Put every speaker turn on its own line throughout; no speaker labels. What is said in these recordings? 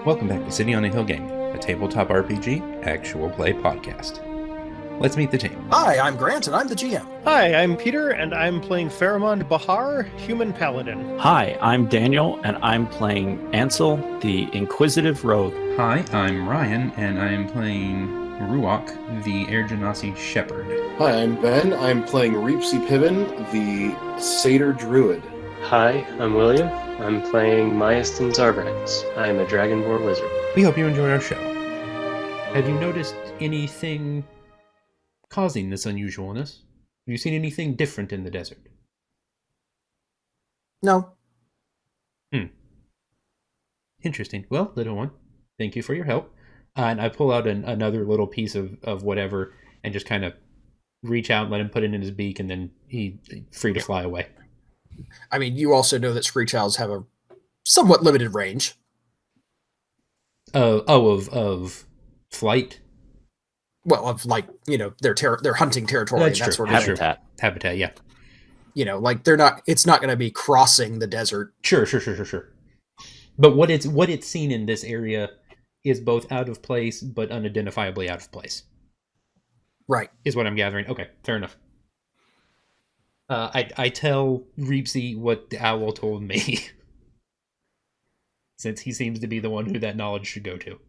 Welcome back to City on a Hill Gaming, a tabletop RPG actual play podcast. Let's meet the team.
Hi, I'm Grant, and I'm the GM.
Hi, I'm Peter, and I'm playing Faramond Bahar, Human Paladin.
Hi, I'm Daniel, and I'm playing Ansel, the Inquisitive Rogue.
Hi, I'm Ryan, and I am playing Ruach, the Air Genasi Shepherd.
Hi, I'm Ben. I'm playing Reepsy Piven, the Satyr Druid.
Hi, I'm William. I'm playing Myastin Zarbrax. I am a Dragonborn wizard.
We hope you enjoy our show. Have you noticed anything causing this unusualness? Have you seen anything different in the desert?
No.
Interesting. Well, little one, thank you for your help. And I pull out another little piece of whatever and just kind of reach out and let him put it in his beak, and then he's free to fly away.
I mean, you also know that Screech Owls have a somewhat limited range.
Of flight?
Well, of their hunting territory.
That's
and that
true.
sort of
Habitat.
Habitat, yeah.
It's not going to be crossing the desert.
Sure. But what it's seen in this area is both out of place, but unidentifiably out of place.
Right.
Is what I'm gathering. Okay, fair enough. I tell Reepsy what the owl told me, since he seems to be the one who that knowledge should go to.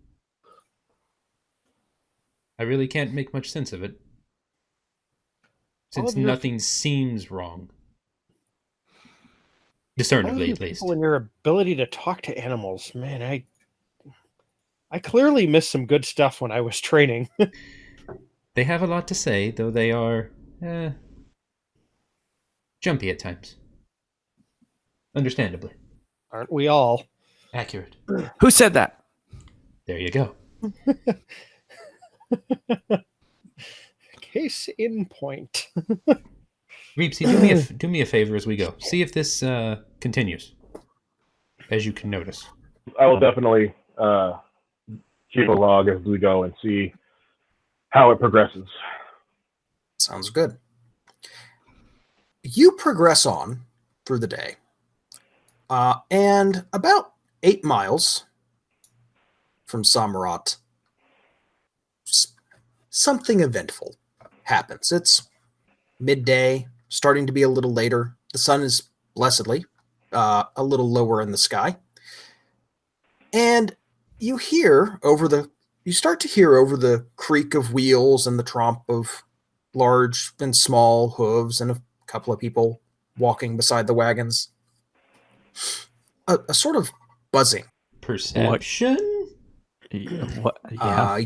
I really can't make much sense of it, since nothing seems wrong. Discernibly, at least.
And your ability to talk to animals, man, I clearly missed some good stuff when I was training.
They have a lot to say, though they are jumpy at times. Understandably.
Aren't we all?
Accurate.
Who said that?
There you go.
Case in point.
Reepsy, do me a favor as we go. See if this continues, as you can notice.
I will definitely keep a log as we go and see how it progresses.
Sounds good. You progress on through the day. And about 8 miles from Samarat, something eventful happens. It's midday, starting to be a little later. The sun is blessedly a little lower in the sky. And you start to hear over the creak of wheels and the tromp of large and small hooves and a couple of people walking beside the wagons. A sort of buzzing.
Perception?
What? Yeah.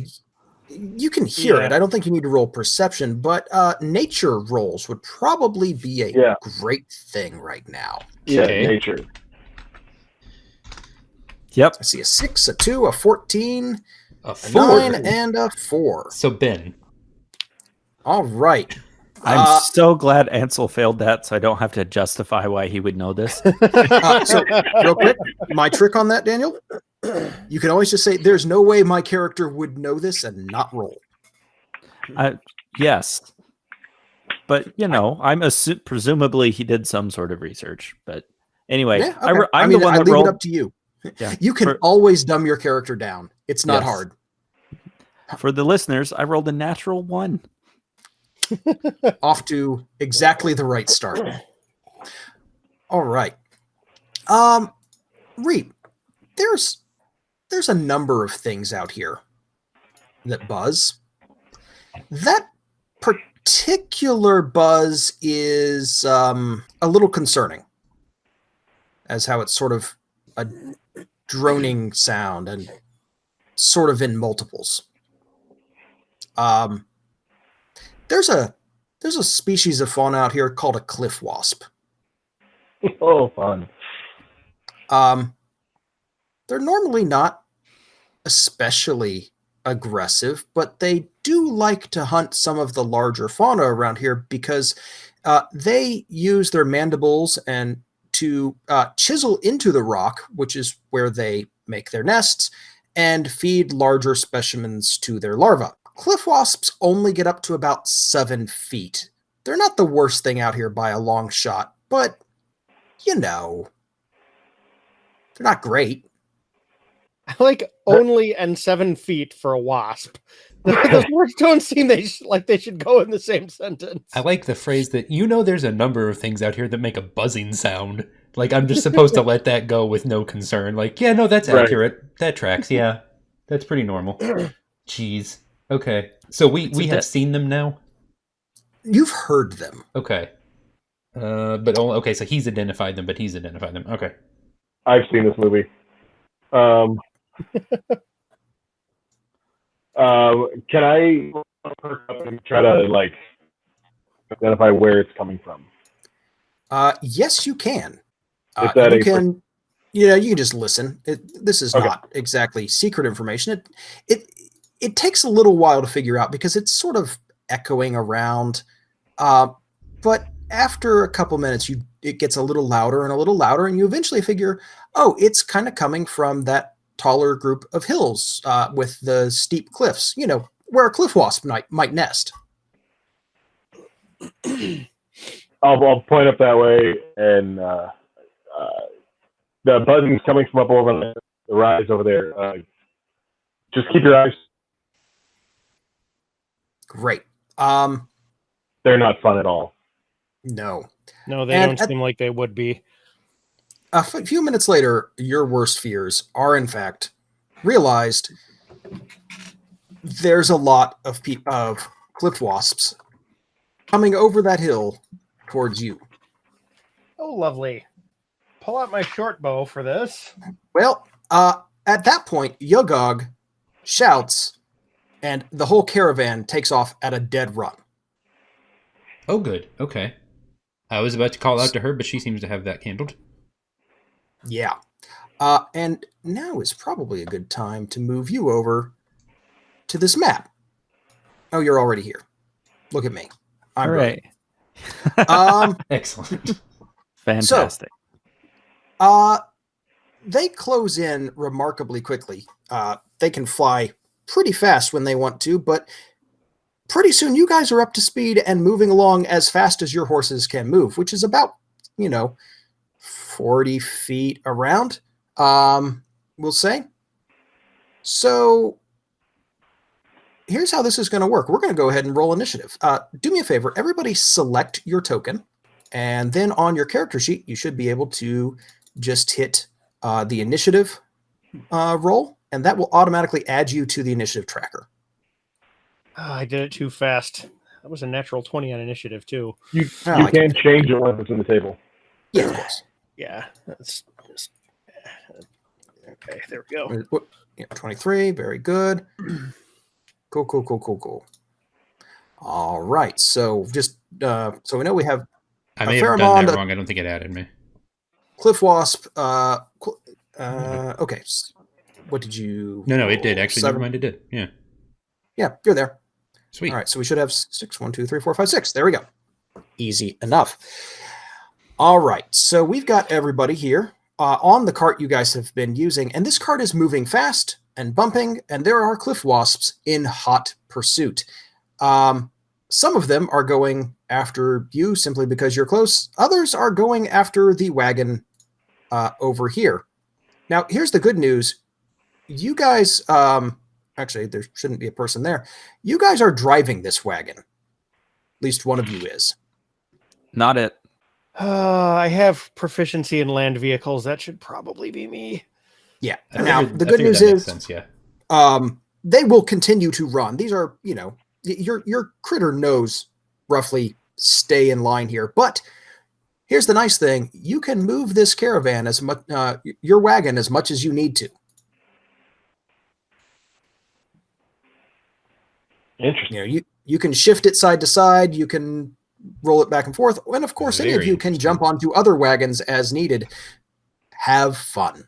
You can hear it. I don't think you need to roll perception, but nature rolls would probably be a great thing right now.
Yeah,
Okay.
nature.
Yep.
I see a 6, a 2, a 14,
A
a
4.
9, and a 4.
So Ben.
All right.
I'm so glad Ansel failed that, so I don't have to justify why he would know this.
So, real quick, my trick on that, Daniel, you can always just say, there's no way my character would know this and not roll.
Yes. But, I'm presumably he did some sort of research. But anyway,
Yeah, okay.
I'm the one
I
that
leave
rolled.
it up to you.
Yeah.
You can always dumb your character down. It's not
Yes.
hard.
For the listeners, I rolled a natural 1.
Off to exactly the right start. All right. Reap, there's a number of things out here that buzz. That particular buzz is a little concerning, as how it's sort of a droning sound and sort of in multiples. There's a species of fauna out here called a cliff wasp.
Oh, fun.
They're normally not especially aggressive, but they do like to hunt some of the larger fauna around here because they use their mandibles and to chisel into the rock, which is where they make their nests, and feed larger specimens to their larvae. Cliff wasps only get up to about 7 feet. They're not the worst thing out here by a long shot, but, they're not great.
Like only and 7 feet for a wasp. Those words don't seem like they should go in the same sentence.
I like the phrase that, there's a number of things out here that make a buzzing sound. Like, I'm just supposed to let that go with no concern. Like, yeah, no, that's
Right.
accurate. That tracks. Yeah, that's pretty normal. Jeez. Okay. So we have seen them now?
You've heard them.
Okay. But only, okay, so he's identified them, but he's identified them. Okay.
I've seen this movie. Can I perk up and try to like identify where it's coming from?
Yes, you can.
Is that
you
a-
can. You can just listen. This is
Okay.
not exactly secret information. It takes a little while to figure out because it's sort of echoing around. But after a couple minutes, it gets a little louder and a little louder, and you eventually figure, oh, it's kind of coming from that taller group of hills with the steep cliffs. Where a cliff wasp might nest.
I'll point up that way, and the buzzing's coming from up over the rise over there. Just keep your eyes.
Great.
They're not fun at all.
No.
No, they
And
don't seem like they would be.
A few minutes later, your worst fears are in fact realized. There's a lot of cliff wasps coming over that hill towards you.
Oh, lovely. Pull out my short bow for this.
Well, at that point, Yogog shouts, and the whole caravan takes off at a dead run.
Oh, good. Okay. I was about to call out to her, but she seems to have that handled.
Yeah. And now is probably a good time to move you over to this map. Oh, you're already here. Look at me. I'm
All right.
brilliant.
Excellent.
Fantastic.
They close in remarkably quickly. They can fly pretty fast when they want to, but pretty soon you guys are up to speed and moving along as fast as your horses can move, which is about, 40 feet around, we'll say. So here's how this is going to work. We're going to go ahead and roll initiative. Do me a favor. Everybody select your token. And then on your character sheet, you should be able to just hit the initiative roll, and that will automatically add you to the initiative tracker.
I did it too fast. That was a natural 20 on initiative, too.
You
I
can change it once it's in the table.
Yeah, of course.
Yeah, that's just... Okay, there we go.
Yeah, 23. Very good. Cool. All right. So just so we know we have
I may have
fair
done
amount
that
of-
wrong. I don't think it added me.
Cliff Wasp. Okay. What did you?
No, it did. Actually, never
7?
mind, it did. Yeah.
Yeah, you're there.
Sweet.
All right, so we should have 6. 1, 2, 3, 4, 5, 6. There we go. Easy enough. All right, so we've got everybody here on the cart you guys have been using, and this cart is moving fast and bumping, and there are cliff wasps in hot pursuit. Some of them are going after you simply because you're close. Others are going after the wagon over here. Now, here's the good news. You guys... Actually, there shouldn't be a person there. You guys are driving this wagon. At least one of you is.
Not it.
I have proficiency in land vehicles. That should probably be me.
Yeah.
I
Now,
figured-
the
I
good
figured
news
that makes
is
sense, yeah.
they will continue to run. These are, your critter knows roughly stay in line here. But here's the nice thing. You can move this caravan as much, your wagon as much as you need to.
Interesting.
You can shift it side to side, you can roll it back and forth, and of course any of
Very
you can jump onto other wagons as needed. Have fun.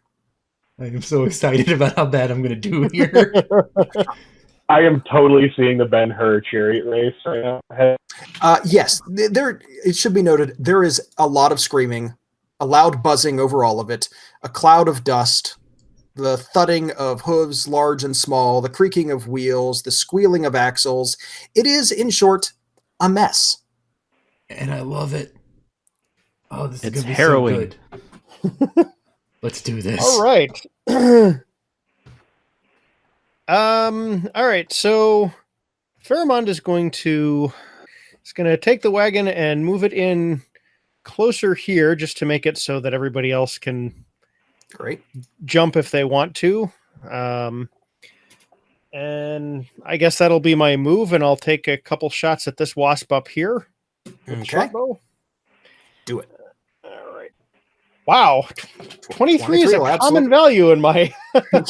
I am so excited about how bad I'm going to do here.
I am totally seeing the Ben-Hur chariot race right now.
Yes, there. It should be noted there is a lot of screaming, a loud buzzing over all of it, a cloud of dust, the thudding of hooves, large and small, the creaking of wheels, the squealing of axles. It is, in short, a mess.
And I love it. Oh, this is
It's
going to be
harrowing.
so good. Let's do this.
All right. All right. So Pheromond is going to take the wagon and move it in closer here, just to make it so that everybody else can
Great.
jump if they want to. And I guess that'll be my move, and I'll take a couple shots at this wasp up here. With the short bow.
Do it.
All right. Wow. 23 is a
will
common value in my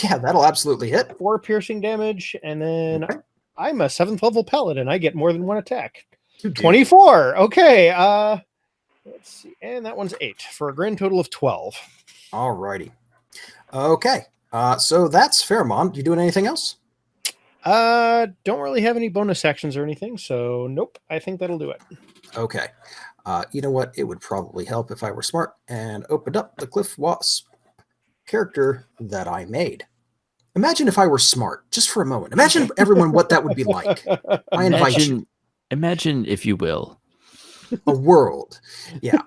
Yeah, that'll absolutely hit.
4 piercing damage, and then
Okay.
I'm a 7th level paladin. I get more than one attack.
You do.
24. Okay. Let's see. And that one's 8 for a grand total of 12.
All righty. Okay. So that's Pheromond. You doing anything else?
Don't really have any bonus actions or anything, so nope. I think that'll do it.
Okay. You know what? It would probably help if I were smart and opened up the Cliff Wasp character that I made. Imagine if I were smart, just for a moment. Imagine everyone what that would be like. I invite you.
Imagine, if you will.
A world. Yeah.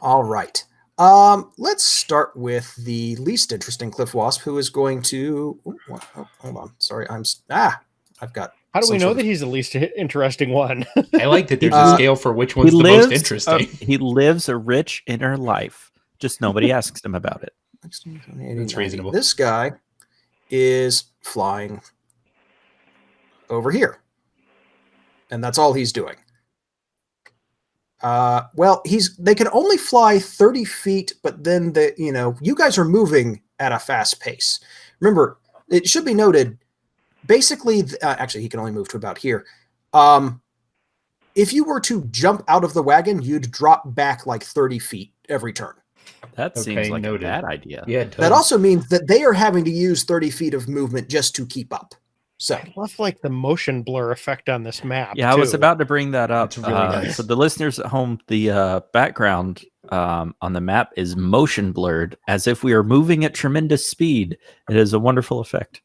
All right. Let's start with the least interesting Cliff Wasp, who is going to. Hold on. Sorry, I've got.
How do we
some
know
sort
that
of-
he's the least interesting one?
I like that there's a scale for which one's the most interesting.
He lives a rich inner life. Just nobody asks him about it.
That's reasonable.
This guy is flying over here, and that's all he's doing. Well, they can only fly 30 feet, but then you guys are moving at a fast pace. Remember, it should be noted, basically, actually, he can only move to about here. If you were to jump out of the wagon, you'd drop back like 30 feet every turn.
That seems
Okay,
like
noted.
a bad idea.
Yeah, it does.
That also means that they are having to use 30 feet of movement just to keep up. So,
I love like the motion blur effect on this map.
Yeah, I was
too.
about to bring that up.
It's really nice.
For the listeners at home, the background on the map is motion blurred, as if we are moving at tremendous speed. It is a wonderful effect.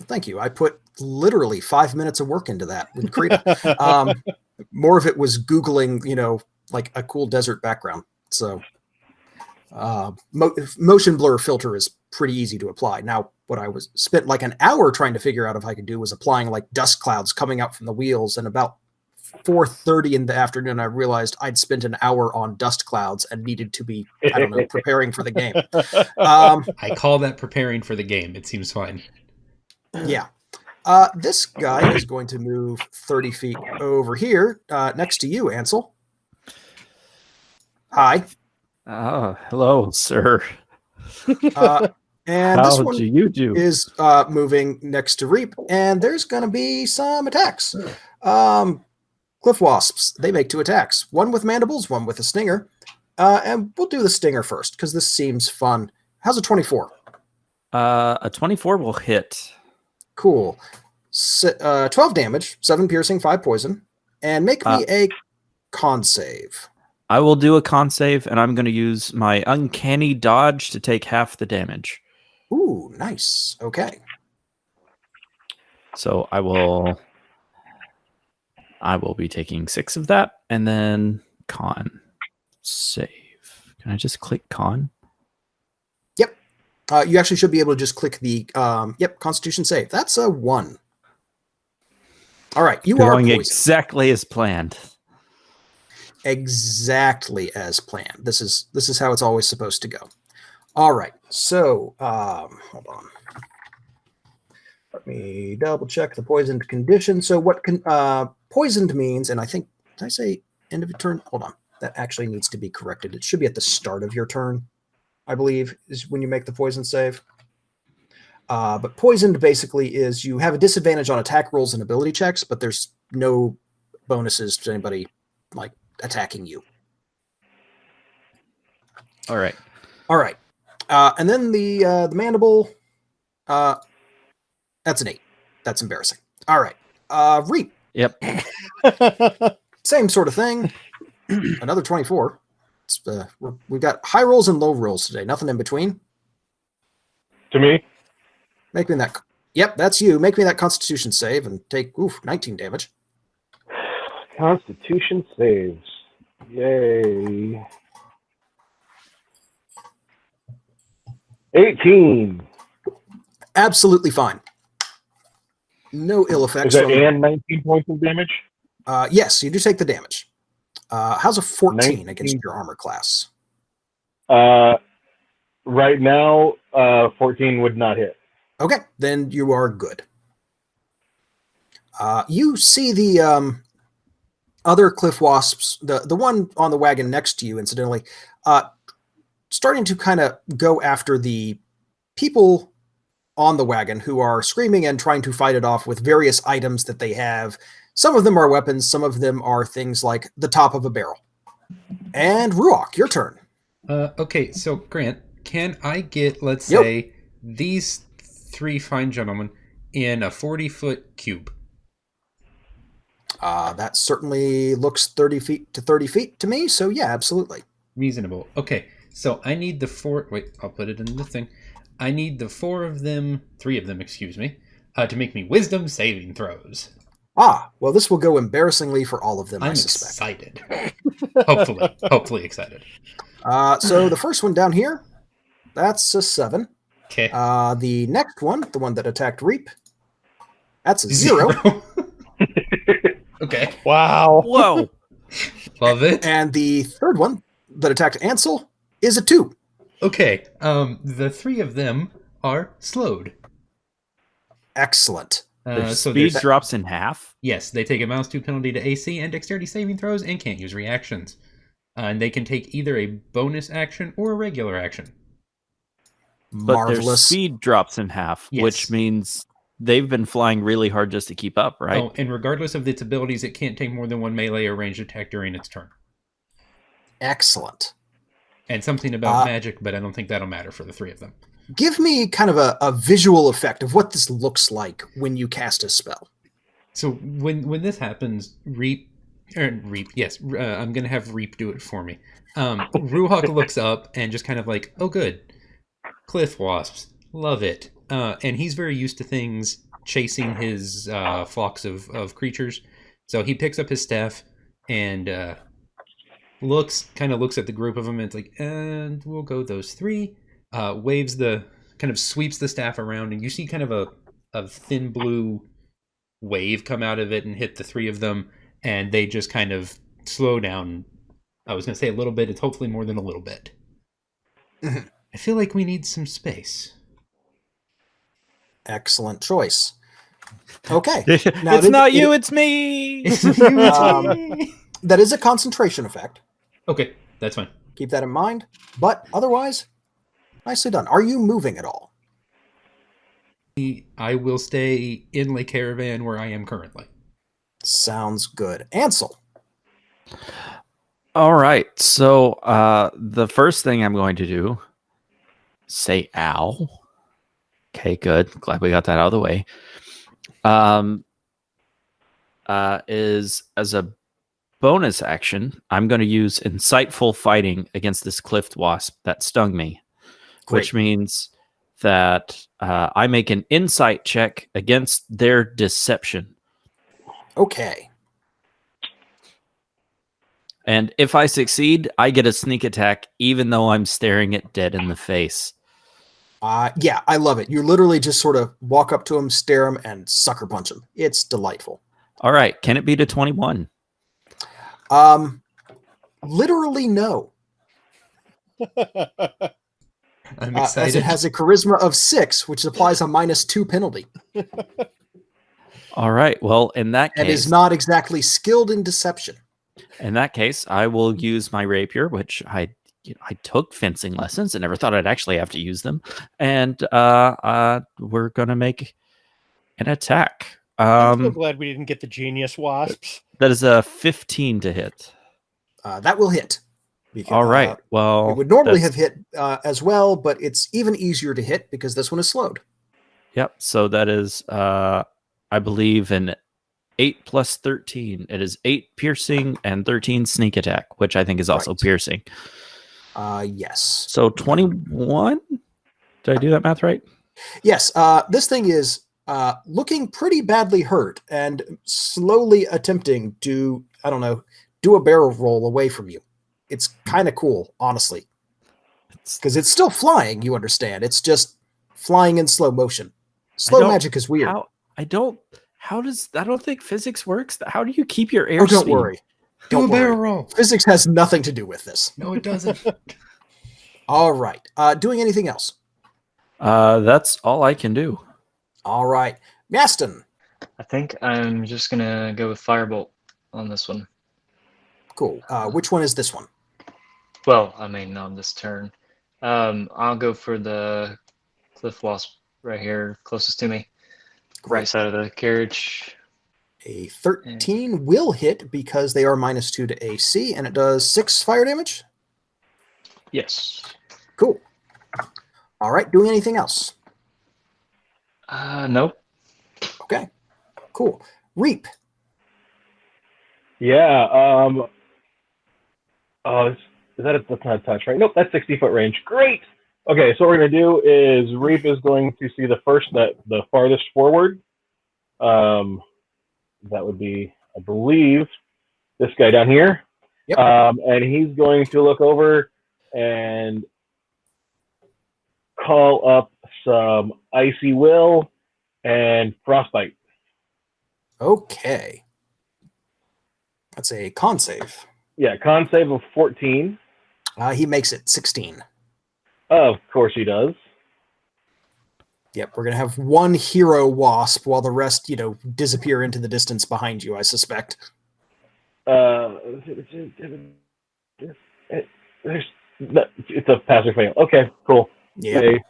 thank you. I put literally 5 minutes of work into that with Krita. More of it was Googling, like a cool desert background. So, motion blur filter is pretty easy to apply. Now, what I spent like an hour trying to figure out if I could do was applying like dust clouds coming out from the wheels. And about 4:30 in the afternoon, I realized I'd spent an hour on dust clouds and needed to be, preparing for the game.
I call that preparing for the game. It seems fine.
Yeah. This guy is going to move 30 feet over here next to you, Ansel. Hi.
Oh, hello, sir.
And
How
this one
do you do?
is moving next to Reap, and there's going to be some attacks. Cliff Wasps, they make 2 attacks. One with mandibles, one with a stinger. And we'll do the stinger first, because this seems fun. How's a 24?
A 24 will hit.
Cool. 12 damage, 7 piercing, 5 poison. And make me a con save.
I will do a con save, and I'm going to use my uncanny dodge to take half the damage.
Ooh, nice. Okay.
So I will be taking 6 of that, and then con save. Can I just click con?
Yep. You actually should be able to just click the Constitution save. That's a 1. All right, you are
Going
poisoned.
exactly as planned.
Exactly as planned. This is how it's always supposed to go. All right. So, hold on. Let me double check the poisoned condition. So what poisoned means, and I think, did I say end of your turn? Hold on. That actually needs to be corrected. It should be at the start of your turn, I believe, is when you make the poison save. But poisoned basically is you have a disadvantage on attack rolls and ability checks, but there's no bonuses to anybody like attacking you.
All right.
And then the mandible, that's an 8. That's embarrassing. All right. Reap.
Yep.
Same sort of thing. Another 24. We've got high rolls and low rolls today. Nothing in between.
To me,
Make me that. Yep, that's you. Make me that Constitution save and take 19 damage.
Constitution saves. Yay. 18.
Absolutely fine. No ill effects.
Is that and 19 points of damage?
Yes, you do take the damage. How's a 14
19.
against your armor class?
Right now, 14 would not hit.
Okay, then you are good. You see the other cliff wasps, the one on the wagon next to you, incidentally, starting to kind of go after the people on the wagon who are screaming and trying to fight it off with various items that they have. Some of them are weapons, some of them are things like the top of a barrel. And Ruach, your turn.
Okay, so Grant, can I get, let's say, these 3 fine gentlemen in a 40-foot cube?
That certainly looks 30 feet to 30 feet to me, so yeah, absolutely.
Reasonable. Okay, so I need the 4... Wait, I'll put it in the thing. I need the 3 of them, excuse me, to make me wisdom saving throws.
Well, this will go embarrassingly for all of them, I
I'm
suspect.
excited. Hopefully excited.
So the first one down here, that's a 7.
Okay.
The next one, the one that attacked Reap, that's a 0.
Okay.
Wow.
Whoa.
Love it.
And the third one that attacked Ansel is a 2.
Okay. The 3 of them are slowed.
Excellent.
Their
So
speed
there's-
drops in half.
Yes, they take a -2 penalty to AC and dexterity saving throws and can't use reactions. And they can take either a bonus action or a regular action.
But their
Marvelous.
speed drops in half,
Yes.
which means they've been flying really hard just to keep up, right?
Oh, and regardless of its abilities, it can't take more than 1 melee or ranged attack during its turn.
Excellent.
And something about magic, but I don't think that'll matter for the 3 of them.
Give me kind of a visual effect of what this looks like when you cast a spell.
So when this happens, Reap, yes, I'm gonna have Reap do it for me. Ruhawk looks up and just kind of like, oh good, cliff wasps, love it. And he's very used to things chasing his flocks of creatures. So he picks up his staff and looks at the group of them and it's like, and we'll go those 3. Waves kind of sweeps the staff around and you see kind of a thin blue wave come out of it and hit the 3 of them, and they just kind of slow down. I was going to say a little bit. It's hopefully more than a little bit. I feel like we need some space.
Excellent choice. Okay.
It's not you, it's me.
That is a concentration effect.
Okay, that's fine.
Keep that in mind. But otherwise, nicely done. Are you moving at all?
I will stay in Lake Caravan where I am currently.
Sounds good. Ansel.
All right. So the first thing I'm going to do, say ow. Okay, good. Glad we got that out of the way. Is as a bonus action, I'm going to use insightful fighting against this cliff wasp that stung me, which means that I make an insight check against their deception.
Okay.
And if I succeed, I get a sneak attack, even though I'm staring it dead in the face.
Yeah, I love it. You literally just sort of walk up to him, stare him, and sucker punch him. It's delightful.
All right. Can it be to 21?
Literally no.
I'm
As
excited.
it has a charisma of 6, which applies a -2 penalty.
All right. Well, in that
And
case,
is not exactly skilled in deception.
I will use my rapier, which I took fencing lessons and never thought I'd actually have to use them. And we're gonna make an attack.
I'm so glad we didn't get the genius wasps.
That is a 15 to hit.
That will hit. Because,
All right. Well,
we would normally
that's-
have hit as well, but it's even easier to hit because this one is slowed.
Yep. So that is, I believe, an 8 plus 13. It is 8 piercing and 13 sneak attack, which I think is also
Right.
piercing.
Yes.
So 21. Did I do that math right?
Yes. This thing is looking pretty badly hurt and slowly attempting to, do a barrel roll away from you. It's kind of cool, honestly. Because it's still flying, you understand. It's just flying in slow motion. Slow magic is weird.
I don't think physics works. How do you keep your airspeed?
Oh, don't worry.
Do a barrel roll.
Physics has nothing to do with this.
No, it doesn't.
All right. Doing anything else?
That's all I can do.
All right. Maston.
I think I'm just gonna go with Firebolt on this one.
Cool. Which one is this one?
Well, I mean, on this turn. I'll go for the Cliff Wasp right here, closest to me. Right side of the carriage.
A 13 will hit because they are -2 to AC, and it does 6 fire damage?
Yes.
Cool. All right. Doing anything else?
Nope.
Okay. Cool. Reap.
Yeah. Oh, that's not a touch, right? Nope, that's 60-foot range. Great. Okay, so what we're gonna do is Reap is going to see the farthest forward. That would be, I believe, this guy down here.
Yep.
And he's going to look over and call up some Icy Will and Frostbite.
Okay. That's a con save.
Yeah, con save of 14.
He makes it 16.
Of course he does.
Yep, we're going to have one hero wasp while the rest, disappear into the distance behind you, I suspect.
It's a pass or fail. Okay, cool.
Yeah.
Okay.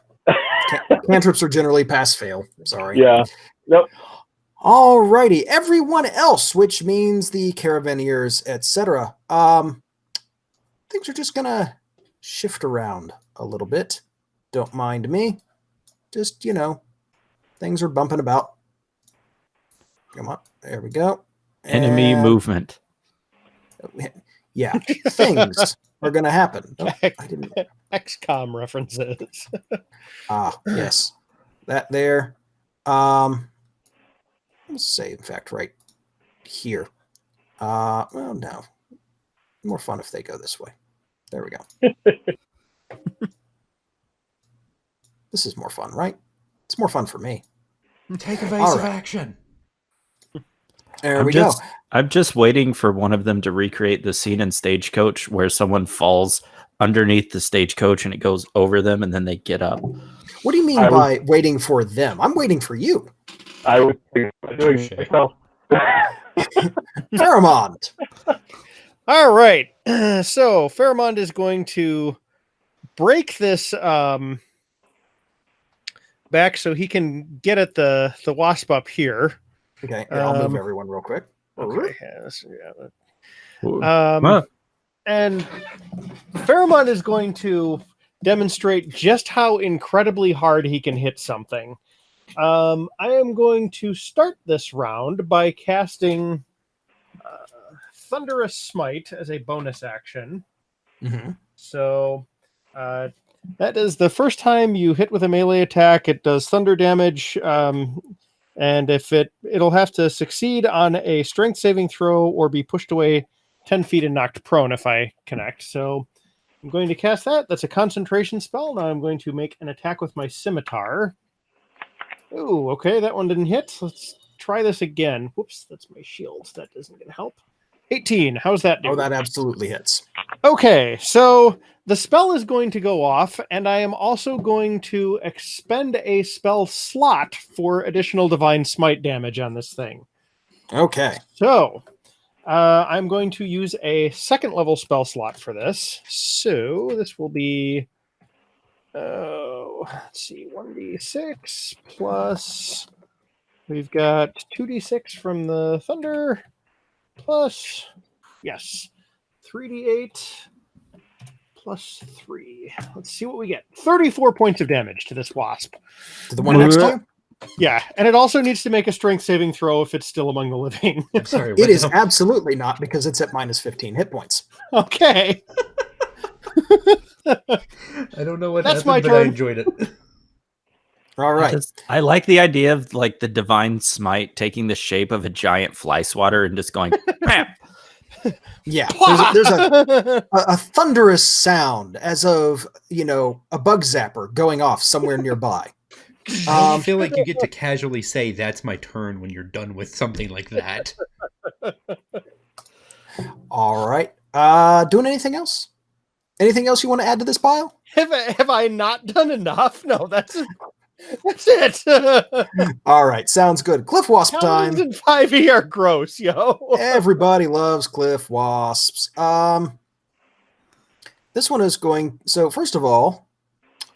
Cantrips are generally pass-fail. Sorry.
Yeah. Nope.
Alrighty. Everyone else, which means the Caravaneers, etc. Things are just going to shift around a little bit. Don't mind me. Just, things are bumping about. Come on. There we go.
Enemy movement.
Yeah. Things are going to happen. Oh, I didn't.
XCOM references.
Yes. That there. Let's say, in fact, right here. Well, no. More fun if they go this way. There we go. This is more fun, right? It's more fun for me.
Take evasive action.
There we go.
I'm just waiting for one of them to recreate the scene in Stagecoach where someone falls underneath the stagecoach and it goes over them and then they get up.
What do you mean by waiting for them? I'm waiting for you.
I would be doing it myself.
Pheromond.
All right. So Pheromond is going to break this back so he can get at the wasp up here.
Okay, I'll move everyone real quick.
Okay. And Pheromond is going to demonstrate just how incredibly hard he can hit something. I am going to start this round by casting Thunderous Smite as a bonus action.
Mm-hmm.
So that is the first time you hit with a melee attack. It does thunder damage, and if it'll have to succeed on a strength saving throw or be pushed away 10 feet and knocked prone if I connect. So I'm going to cast that. That's a concentration spell. Now I'm going to make an attack with my scimitar. Ooh, okay, that one didn't hit. Let's try this again. Whoops, that's my shield. That isn't going to help. 18. How's that do?
Oh, that absolutely hits.
Okay, so the spell is going to go off, and I am also going to expend a spell slot for additional Divine Smite damage on this thing.
Okay.
So I'm going to use a second level spell slot for this. So this will be, let's see, 1d6 plus, we've got 2d6 from the thunder plus, yes, 3d8 plus 3. Let's see what we get. 34 points of damage to this wasp.
To the one next to you?
Yeah, and it also needs to make a strength saving throw if it's still among the living.
I'm sorry.
It is absolutely not, because it's at minus 15 hit points.
Okay.
I don't know what
That's
happened,
my
but
turn.
I enjoyed it.
All right.
I like the idea of like the Divine Smite taking the shape of a giant fly swatter and just going, bam.
Yeah, there's a thunderous sound as of, a bug zapper going off somewhere nearby.
I don't feel like you get to casually say that's my turn when you're done with something like that.
All right. Doing anything else? Anything else you want to add to this pile?
Have I not done enough? No, that's it.
All right, sounds good. Cliff Wasp
Paladins
time.
in 5e are gross, yo.
Everybody loves Cliff Wasps. This one is going. So first of all,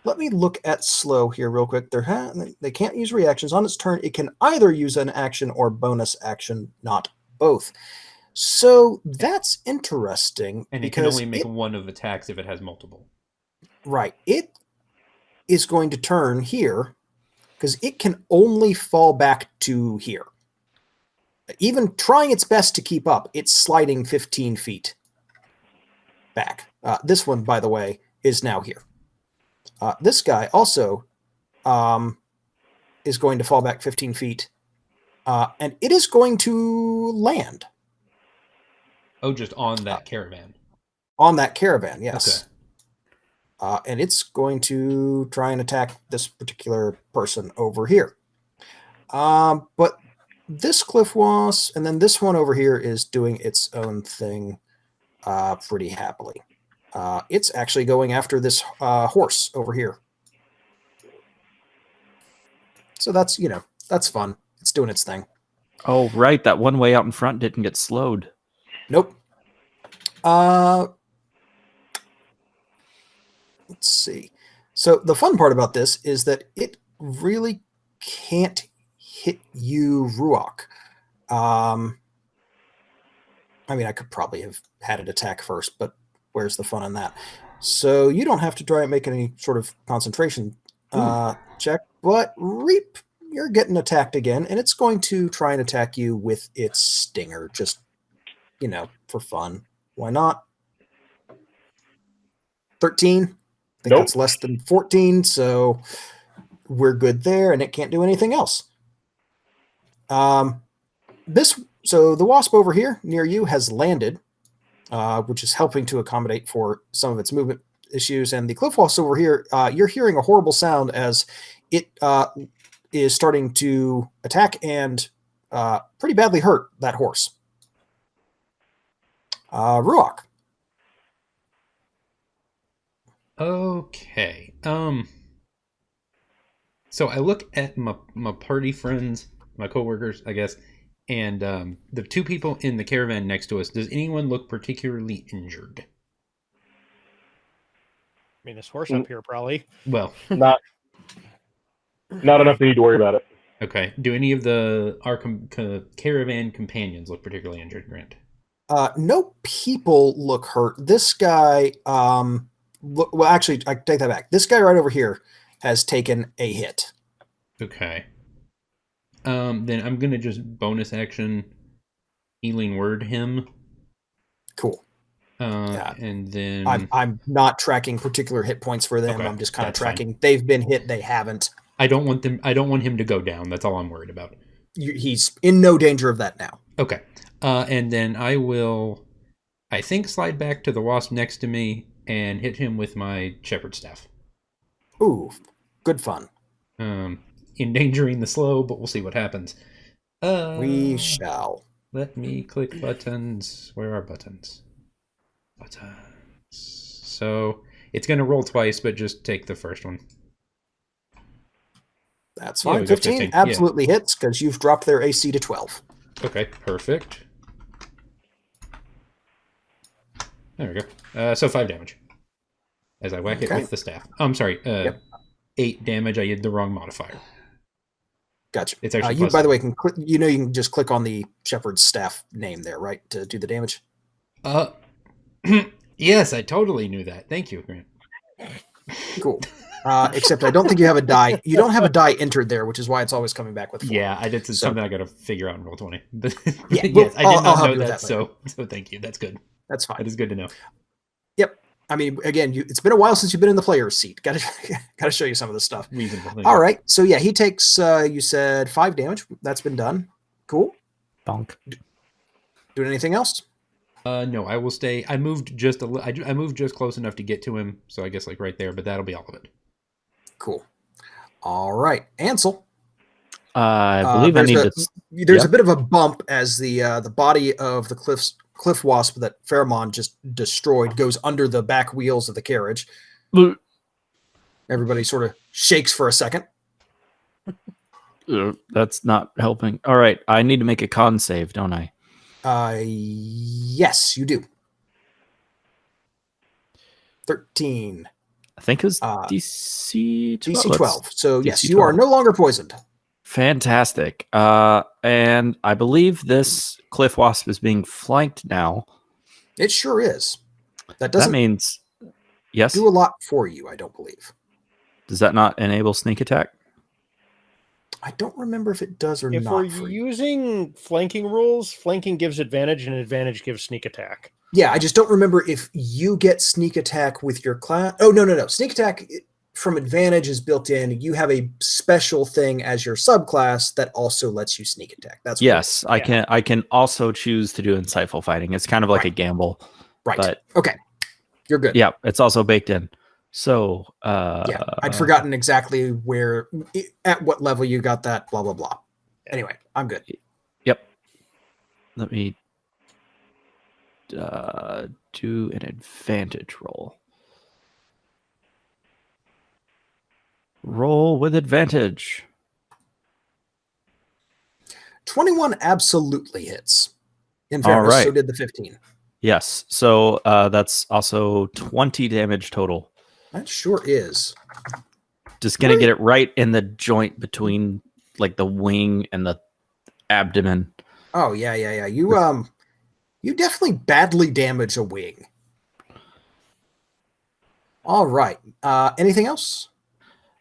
let me look at slow here real quick. They can't use reactions on its turn. It can either use an action or bonus action, not both. So that's interesting.
And it can only make one of attacks if it has multiple.
Right. It is going to turn here because it can only fall back to here. Even trying its best to keep up, it's sliding 15 feet back. This one, by the way, is now here. This guy also is going to fall back 15 feet, and it is going to land.
Oh, just on that caravan.
On that caravan, yes.
Okay.
And it's going to try and attack this particular person over here. But this Cliff Wasp, and then this one over here is doing its own thing pretty happily. It's actually going after this horse over here. So that's fun. It's doing its thing.
Oh, right. That one way out in front didn't get slowed.
Nope. Let's see. So the fun part about this is that it really can't hit you, Ruach. I mean, I could probably have had it attack first, but where's the fun in that? So you don't have to try and make any sort of concentration check, but Reap, you're getting attacked again, and it's going to try and attack you with its stinger, just, for fun. Why not? 13. I think that's less than 14, so we're good there, and it can't do anything else. So the wasp over here near you has landed, which is helping to accommodate for some of its movement issues. And the cliff wasp over here, you're hearing a horrible sound as it is starting to attack and pretty badly hurt that horse. Ruach.
Okay. So I look at my party friends, my coworkers, I guess, and the two people in the caravan next to us. Does anyone look particularly injured?
I mean, this horse up here probably.
Well,
Not enough to need to worry about it.
Okay. Do any of our caravan companions look particularly injured, Grant?
No people look hurt. This guy, well, actually, I take that back. This guy right over here has taken a hit.
Okay. Then I'm going to just bonus action healing word him.
Cool.
Yeah. And then
I'm not tracking particular hit points for them. Okay, I'm just kind of tracking. Fine. They've been hit. They haven't.
I don't want him to go down. That's all I'm worried about.
He's in no danger of that now.
Okay. And then I will, I think, slide back to the wasp next to me and hit him with my shepherd staff.
Ooh, good fun.
Endangering the slow, but we'll see what happens.
We shall.
Let me click buttons. Where are buttons? Buttons. So it's going to roll twice, but just take the first one.
That's fine. 15 absolutely hits because you've dropped their AC to 12.
Okay, perfect. There we go. So 5 damage. As I whack it with the staff. I'm sorry. 8 damage. I did the wrong modifier.
Gotcha.
It's actually
you, by the way, can click, you can just click on the shepherd's staff name there, right, to do the damage?
Yes, I totally knew that. Thank you, Grant.
Cool. Except I don't think you have a die. You don't have a die entered there, which is why it's always coming back with 4.
Yeah, I did something I got to figure out in Roll20. But
yeah,
yes, I did not know that. So thank you. That's good.
That's fine.
That is good to know.
Yep. I mean, again, it's been a while since you've been in the player's seat. Got to show you some of this stuff.
Reasonable.
All right. So yeah, he takes. You said 5 damage. That's been done. Cool.
Bonk.
Doing anything else?
No, I will stay. I moved just I moved just close enough to get to him, so I guess like right there. But that'll be all of it.
Cool. All right, Ansel.
I believe I need to.
There's a bit of a bump as the body of the cliff wasp that Fairmont just destroyed goes under the back wheels of the carriage. Everybody sort of shakes for a second.
That's not helping. All right, I need to make a con save, don't I?
Yes, you do. 13.
I think it was DC 12.
DC 12. So,
DC
yes,
12.
you are no longer poisoned.
Fantastic. And I believe this cliff wasp is being flanked now.
It sure is. That
That means, yes.
do a lot for you, I don't believe.
Does that not enable sneak attack?
I don't remember if it does or
If
not.
we're using flanking rules, flanking gives advantage and advantage gives sneak attack.
Yeah, I just don't remember if you get sneak attack with your class. Oh, no. Sneak attack from advantage is built in. You have a special thing as your subclass that also lets you sneak attack. That's
yes. I can also choose to do insightful fighting. It's kind of like a gamble.
Right.
But
okay. You're good.
Yeah, it's also baked in. So
yeah, I'd forgotten exactly at what level you got that, blah, blah, blah. Anyway, I'm good.
Yep. Let me do an advantage roll. Roll with advantage.
21 absolutely hits. In fairness,
right.
So did the 15.
Yes. So that's also 20 damage total.
That sure is.
Just gonna get it right in the joint between like the wing and the abdomen.
Oh yeah. You definitely badly damage a wing. All right. Anything else?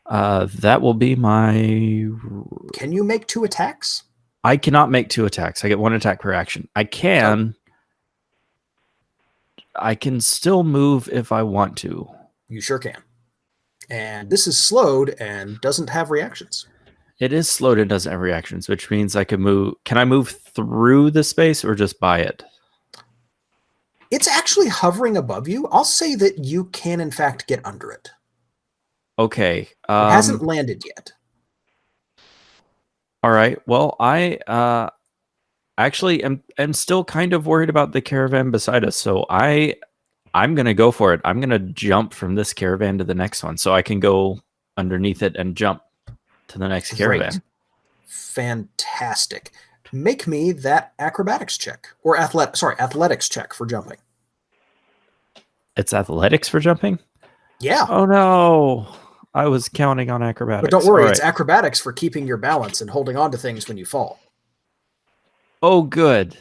That will be my.
Can you make 2 attacks?
I cannot make 2 attacks. I get 1 attack per action. I can. I can still move if I want to.
You sure can. And this is slowed and doesn't have reactions.
It is slowed and doesn't have reactions, which means I can move. Can I move through the space or just by it?
It's actually hovering above you. I'll say that you can, in fact, get under it.
Okay.
It hasn't landed yet.
All right. Well, I actually am still kind of worried about the caravan beside us, so I'm going to go for it. I'm going to jump from this caravan to the next one so I can go underneath it and jump to the next caravan.
Fantastic. Make me that acrobatics check or athletics check for jumping.
It's athletics for jumping?
Yeah.
Oh no. I was counting on acrobatics.
But don't worry, it's acrobatics for keeping your balance and holding on to things when you fall.
Oh, good.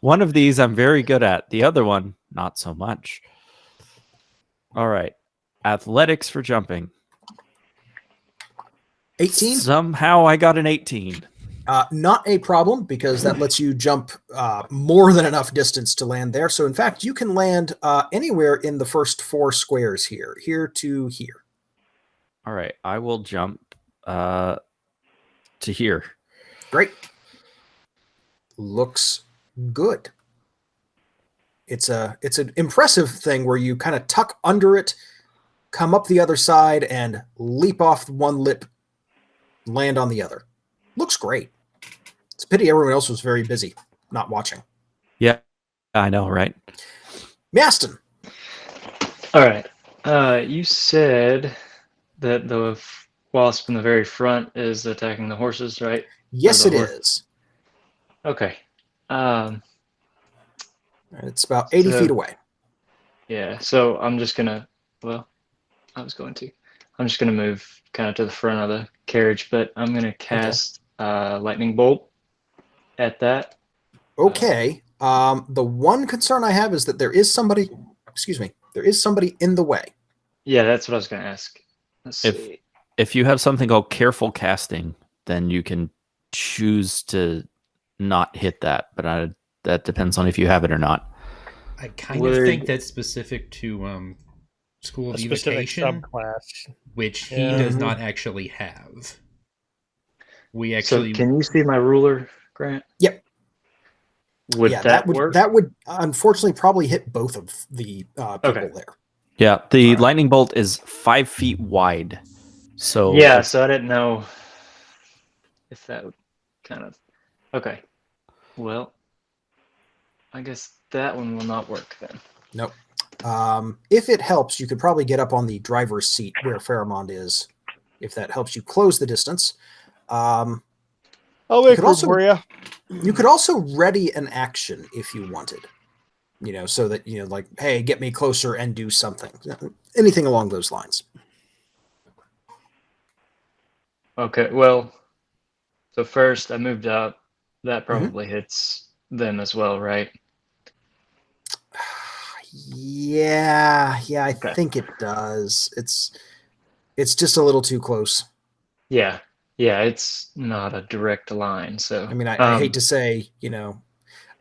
One of these I'm very good at. The other one, not so much. All right. Athletics for jumping.
18?
Somehow I got an 18.
Not a problem, because that lets you jump more than enough distance to land there. So, in fact, you can land anywhere in the first 4 squares here to here.
All right. I will jump to here.
Great. Looks good. It's an impressive thing where you kind of tuck under it, come up the other side, and leap off one lip, land on the other. Looks great. It's a pity everyone else was very busy not watching.
Yeah, I know, right?
Maston.
All right. You said that the wasp in the very front is attacking the horses, right?
Yes, it is.
Okay.
It's about 80 feet away.
Yeah, so I'm just gonna. Well, I'm just gonna move kind of to the front of the carriage, but I'm gonna cast lightning bolt at that.
Okay. The one concern I have is that there is somebody. Excuse me. There is somebody in the way.
Yeah, that's what I was gonna ask. Let's see.
If you have something called careful casting, then you can choose to not hit that, but that depends on if you have it or not.
I kind of think that's specific to School of Evocation,
subclass,
which he does not actually have.
So can you see my ruler, Grant?
Yep.
Would
yeah,
that work?
that would unfortunately probably hit both of the people
Okay.
there.
Yeah, the
Alright.
lightning bolt is 5 feet wide. So
Yeah, so I didn't know if that would kind of. Okay. Well, I guess that one will not work then.
Nope. If it helps, you could probably get up on the driver's seat where Pharamond is, if that helps you close the distance.
I'll
You
make
could
room
also-
for you.
You could also ready an action if you wanted, so that, like, hey, get me closer and do something. Anything along those lines.
Okay, well, so first I moved up. That probably hits them as well, right?
Yeah, I
Okay.
think it does. It's just a little too close.
Yeah, it's not a direct line. So
I mean, I hate to say,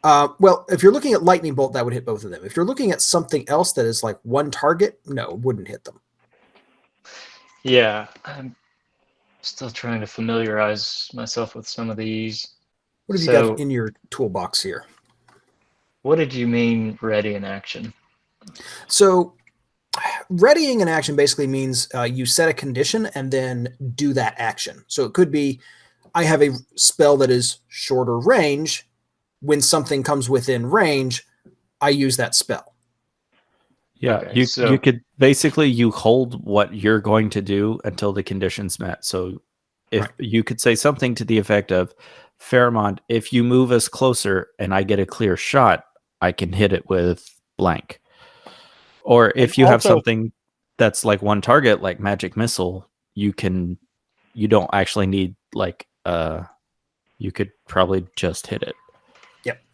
well, if you're looking at lightning bolt, that would hit both of them. If you're looking at something else that is like one target, no, it wouldn't hit them.
Yeah, I'm still trying to familiarize myself with some of these.
What have you
So,
got in your toolbox here?
what did you mean ready in action?
So, readying an action basically means you set a condition and then do that action. So it could be, I have a spell that is shorter range. When something comes within range, I use that spell.
yeah,
Okay,
you could basically you hold what you're going to do until the condition's met. So if
Right.
you could say something to the effect of, Pharamond, if you move us closer and I get a clear shot, I can hit it with blank. Or if you have
also-
something that's like one target, like magic missile, you don't actually need you could probably just hit it.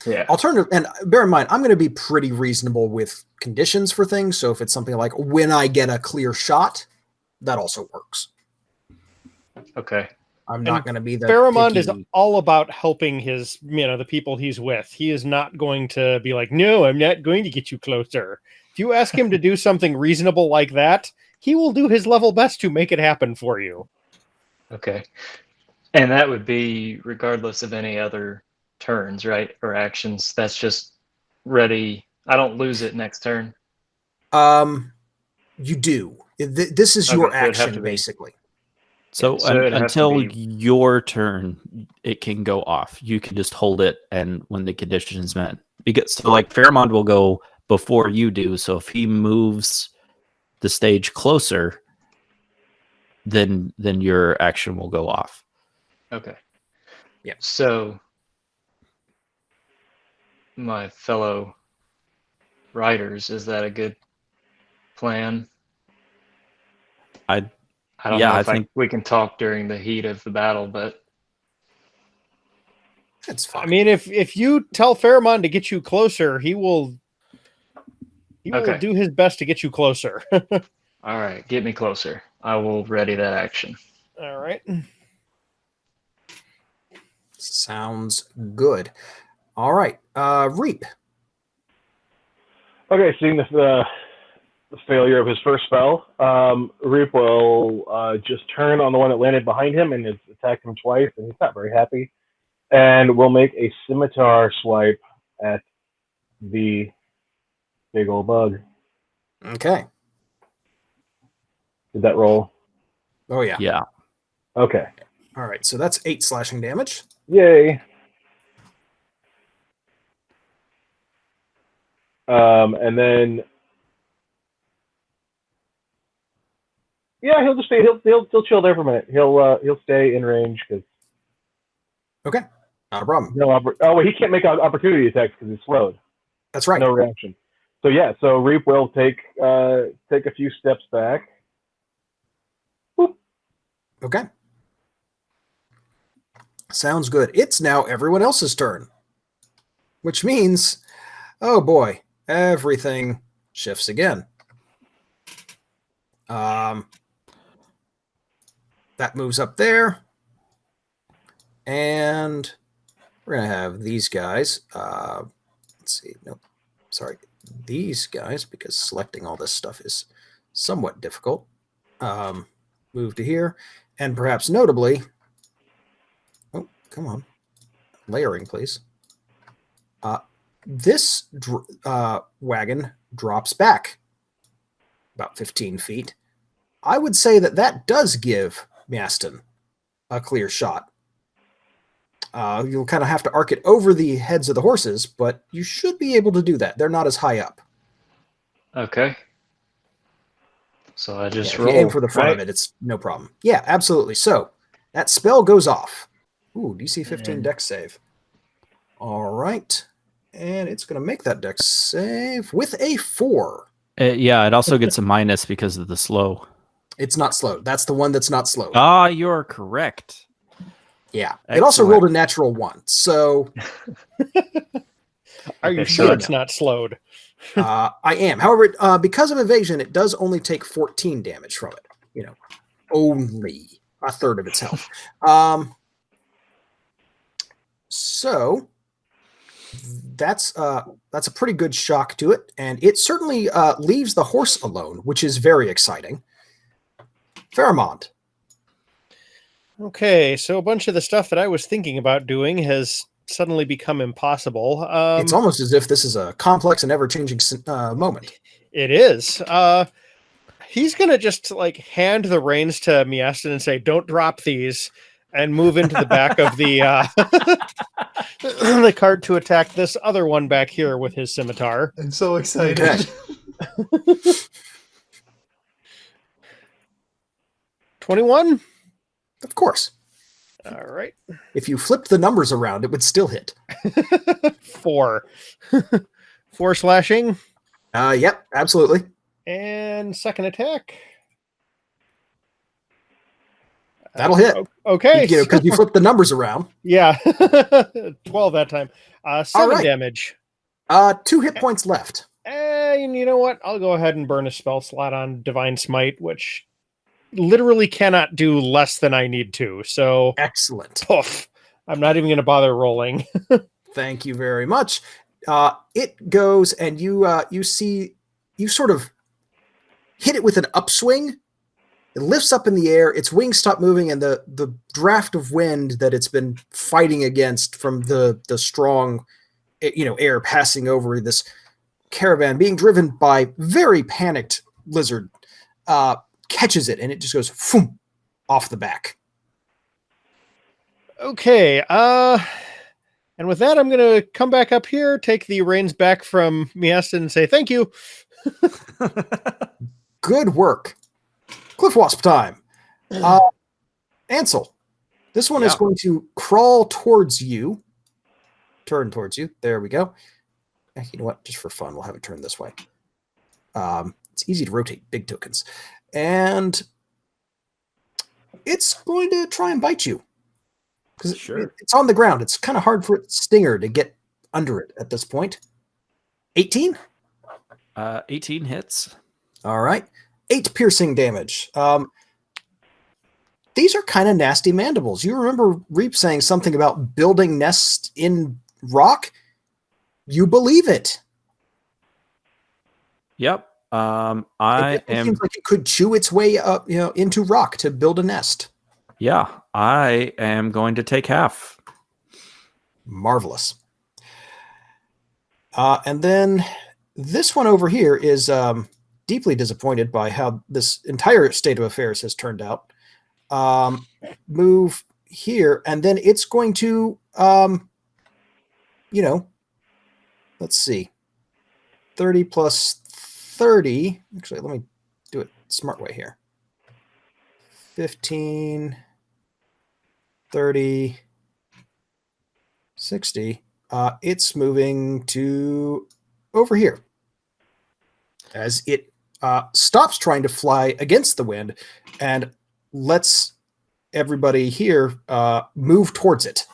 Yeah.
Alternative, and bear in mind, I'm going to be pretty reasonable with conditions for things. So if it's something like when I get a clear shot, that also works.
Okay.
I'm not going to be the
Pharamond is
picky-
all about helping his, the people he's with. He is not going to be like, no, I'm not going to get you closer. If you ask him to do something reasonable like that, he will do his level best to make it happen for you.
Okay. And that would be regardless of any other turns, right? Or actions. That's just ready. I don't lose it next turn.
You do. This is
Okay,
your
so it'd have
action,
to be-
basically.
So,
so it'd have to
until
be-
your turn, it can go off. You can just hold it, and when the condition is met, because like Pharamond will go before you do. So if he moves the stage closer, then your action will go off.
Okay.
Yeah.
So, my fellow writers, is that a good plan? I don't know if
I think
we can talk during the heat of the battle, but
That's fine.
I mean, if you tell Pharamond to get you closer, he will
Okay.
do his best to get you closer.
all right, get me closer. I will ready that action.
All right.
Sounds good. All right. Reap.
Okay, seeing the failure of his first spell, Reap will just turn on the one that landed behind him and has attacked him twice, and he's not very happy. And will make a scimitar swipe at the big old bug.
Okay.
Did that roll?
Oh, yeah.
yeah.
Okay.
All right. So that's 8 slashing damage.
Yay. And then, yeah, he'll just stay. He'll chill there for a minute. He'll stay in range because
Okay. Not a problem.
he can't make opportunity attacks because he's slowed.
That's right.
No reaction. So yeah, so Reap will take a few steps back. Boop.
Okay. Sounds good. It's now everyone else's turn, which means, oh boy, everything shifts again. That moves up there. And we're going to have these guys. Let's see. Nope. Sorry. These guys, because selecting all this stuff is somewhat difficult. Move to here. And perhaps notably, oh, come on. Layering, please. This wagon drops back about 15 feet. I would say that does give Miaston a clear shot. You'll kind of have to arc it over the heads of the horses, but you should be able to do that. They're not as high up.
Okay. So I just
If
roll.
you aim for the front
right?
of it, it's no problem. Yeah, absolutely. So that spell goes off. Ooh, DC 15 dex save. All right. And it's going to make that dex save with a 4.
Yeah, it also gets a minus because of the slow.
It's not slowed. That's the one that's not slowed.
Ah, you're correct.
Yeah. It also
Excellent.
rolled a natural 1. So
Are you
Okay,
sure
so-
it's not slowed?
I am. However, because of evasion, it does only take 14 damage from it. Only a third of its health. So that's a pretty good shock to it, and it certainly leaves the horse alone, which is very exciting. Pheromond.
Okay, so a bunch of the stuff that I was thinking about doing has suddenly become impossible.
It's almost as if this is a complex and ever-changing moment.
It is. He's gonna just hand the reins to Miaston and say, "Don't drop these," and move into the back of the the cart to attack this other one back here with his scimitar.
I'm so excited.
Okay.
21.
Of course.
All right.
If you flipped the numbers around, it would still hit.
4. 4 slashing
Yep, absolutely.
and second attack.
That'll hit.
Okay.
Because you flipped the numbers around.
Yeah. 12 that time. 7
right.
damage.
2 hit points left.
And you know what? I'll go ahead and burn a spell slot on Divine Smite, which literally cannot do less than I need to. So,
Excellent.
poof. I'm not even going to bother rolling.
Thank you very much. It goes, and you sort of hit it with an upswing. It lifts up in the air. Its wings stop moving, and the draft of wind that it's been fighting against from the strong, air passing over this caravan, being driven by very panicked lizard, catches it, and it just goes boom, off the back.
Okay. And with that, I'm going to come back up here, take the reins back from Miaston, and say thank you.
Good work. Cliff Wasp time. Ansel, this one is
Yeah.
going to crawl towards you. Turn towards you. There we go. You know what? Just for fun, we'll have it turn this way. It's easy to rotate big tokens. And it's going to try and bite you. Because
Sure.
it's on the ground. It's kind of hard for its stinger to get under it at this point. 18?
18 hits.
All right. 8 piercing damage. These are kind of nasty mandibles. You remember Reap saying something about building nests in rock? You believe it.
Yep. I
It
am.
seems like it could chew its way up, into rock to build a nest.
Yeah, I am going to take half.
Marvelous. And then this one over here is deeply disappointed by how this entire state of affairs has turned out. Move here, and then it's going to, let's see, 30 plus 30. Actually, let me do it smart way here. 15, 30, 60. It's moving to over here as it stops trying to fly against the wind and lets everybody here move towards it.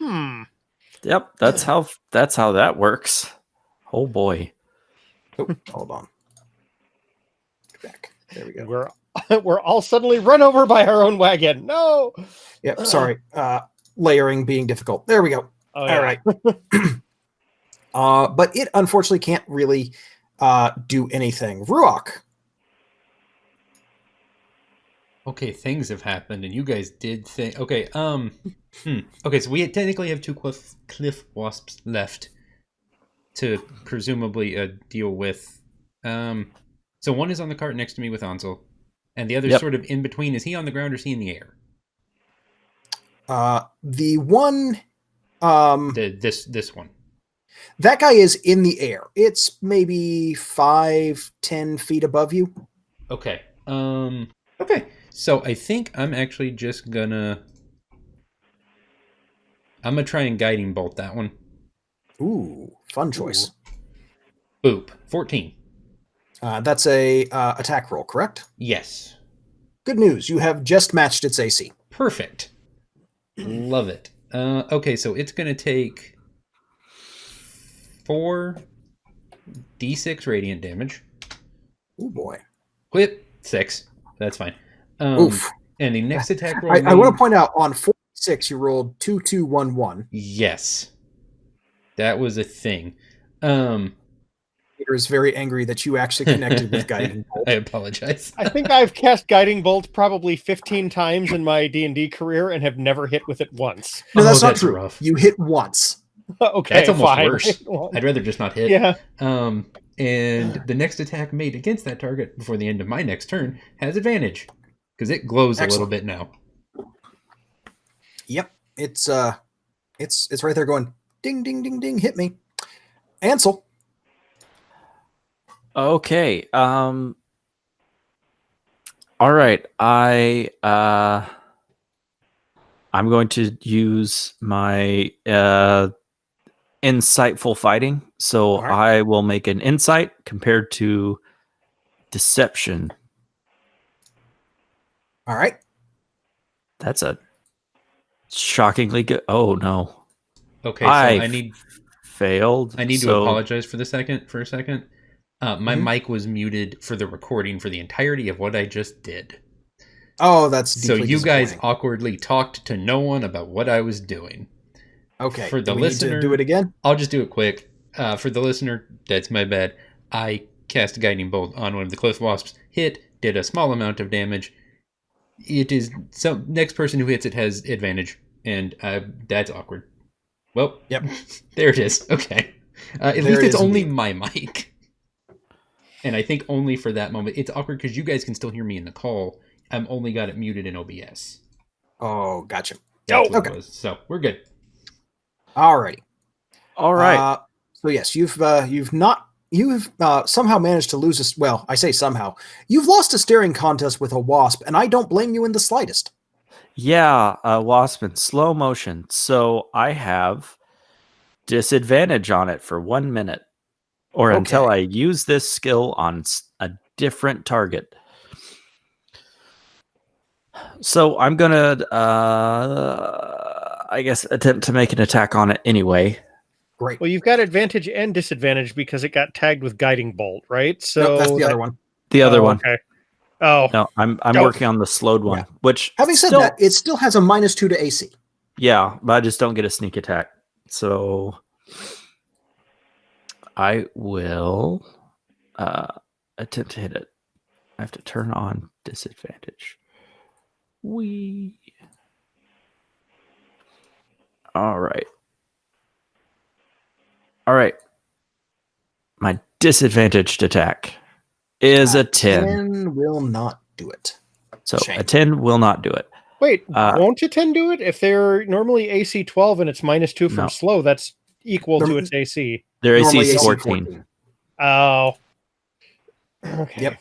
Yep, that's how that works. Oh boy.
Oh, hold on. Back. There we go.
We're all suddenly run over by our own wagon. No.
Yep, sorry. Layering being difficult. There we go.
Oh, yeah.
All right. But it unfortunately can't really do anything. Ruach.
Okay, things have happened, and you guys did think. Okay, Okay, so we technically have two cliff wasps left to presumably deal with. So one is on the cart next to me with Ansel, and the other
Yep.
sort of in between. Is he on the ground or is he in the air?
The one,
This one.
that guy is in the air. It's maybe 5-10 feet above you.
Okay. Okay. So I think I'm actually just gonna. I'm gonna try and guiding bolt that one.
Ooh, fun choice.
Boop. 14.
That's a attack roll, correct?
Yes.
Good news. You have just matched its AC.
Perfect. Love it. Okay, so it's gonna take 4d6 radiant damage.
Oh boy.
Whip 6. That's fine.
Oof.
And the next attack roll.
I want to point out on 46 you rolled 2-2-1-1.
Yes, that was a thing.
Peter is very angry that you actually connected with guiding bolt.
I apologize.
I think I've cast Guiding Bolt probably 15 times in my D&D career and have never hit with it once.
No, that's
Oh,
not
that's
true.
rough.
You hit once.
Okay,
That's almost
fine.
worse. I'd rather just not hit.
Yeah.
And the next attack made against that target before the end of my next turn has advantage because it glows a little bit now.
Yep. It's right there going ding ding ding ding, hit me. Ansel.
Okay. All right. I'm going to use my insightful fighting. So
All right.
I will make an insight compared to deception.
All right.
That's a shockingly good. Oh no.
Okay, so I need
failed.
to apologize for a second. My
Mhm.
mic was muted for the recording for the entirety of what I just did.
Oh, that's
So
deeply
you guys
disappointing.
awkwardly talked to no one about what I was doing.
Okay.
For the
Do we need
listener,
to do it again?
I'll just do it quick. For the listener, that's my bad. I cast a guiding bolt on one of the cliff wasps. Hit, did a small amount of damage. It is so next person who hits it has advantage, and that's awkward. Well,
Yep.
There it is. Okay. At
There
least
it
it's
is
only
indeed.
my mic. And I think only for that moment. It's awkward because you guys can still hear me in the call. I'm only got it muted in OBS.
Oh, gotcha.
That's what
okay.
it was. So we're good.
Alrighty.
All right.
So yes, you've somehow managed to lose a. Well, I say somehow. You've lost a staring contest with a wasp, and I don't blame you in the slightest.
Yeah, wasp in slow motion. So I have disadvantage on it for 1 minute, or until I use this skill on a different target. So I'm gonna, I guess, attempt to make an attack on it anyway.
Great.
Well, you've got advantage and disadvantage because it got tagged with Guiding Bolt, right? So
Nope, that's the other one.
The other one.
Okay. Oh,
No, I'm
Go.
working on the slowed one.
Yeah.
Which,
Having said that, it still has a -2 to AC.
yeah, but I just don't get a sneak attack. So I will attempt to hit it. I have to turn on disadvantage. All right. My disadvantaged attack is a 10.
10 will not do it.
So
Shame.
a 10 will not do it.
wait, won't a 10 do it? If they're normally AC 12 and it's -2 from
No.
slow, that's equal
They're-
to its AC.
Their AC
Normally
is
AC
14.
Oh. Okay.
Yep.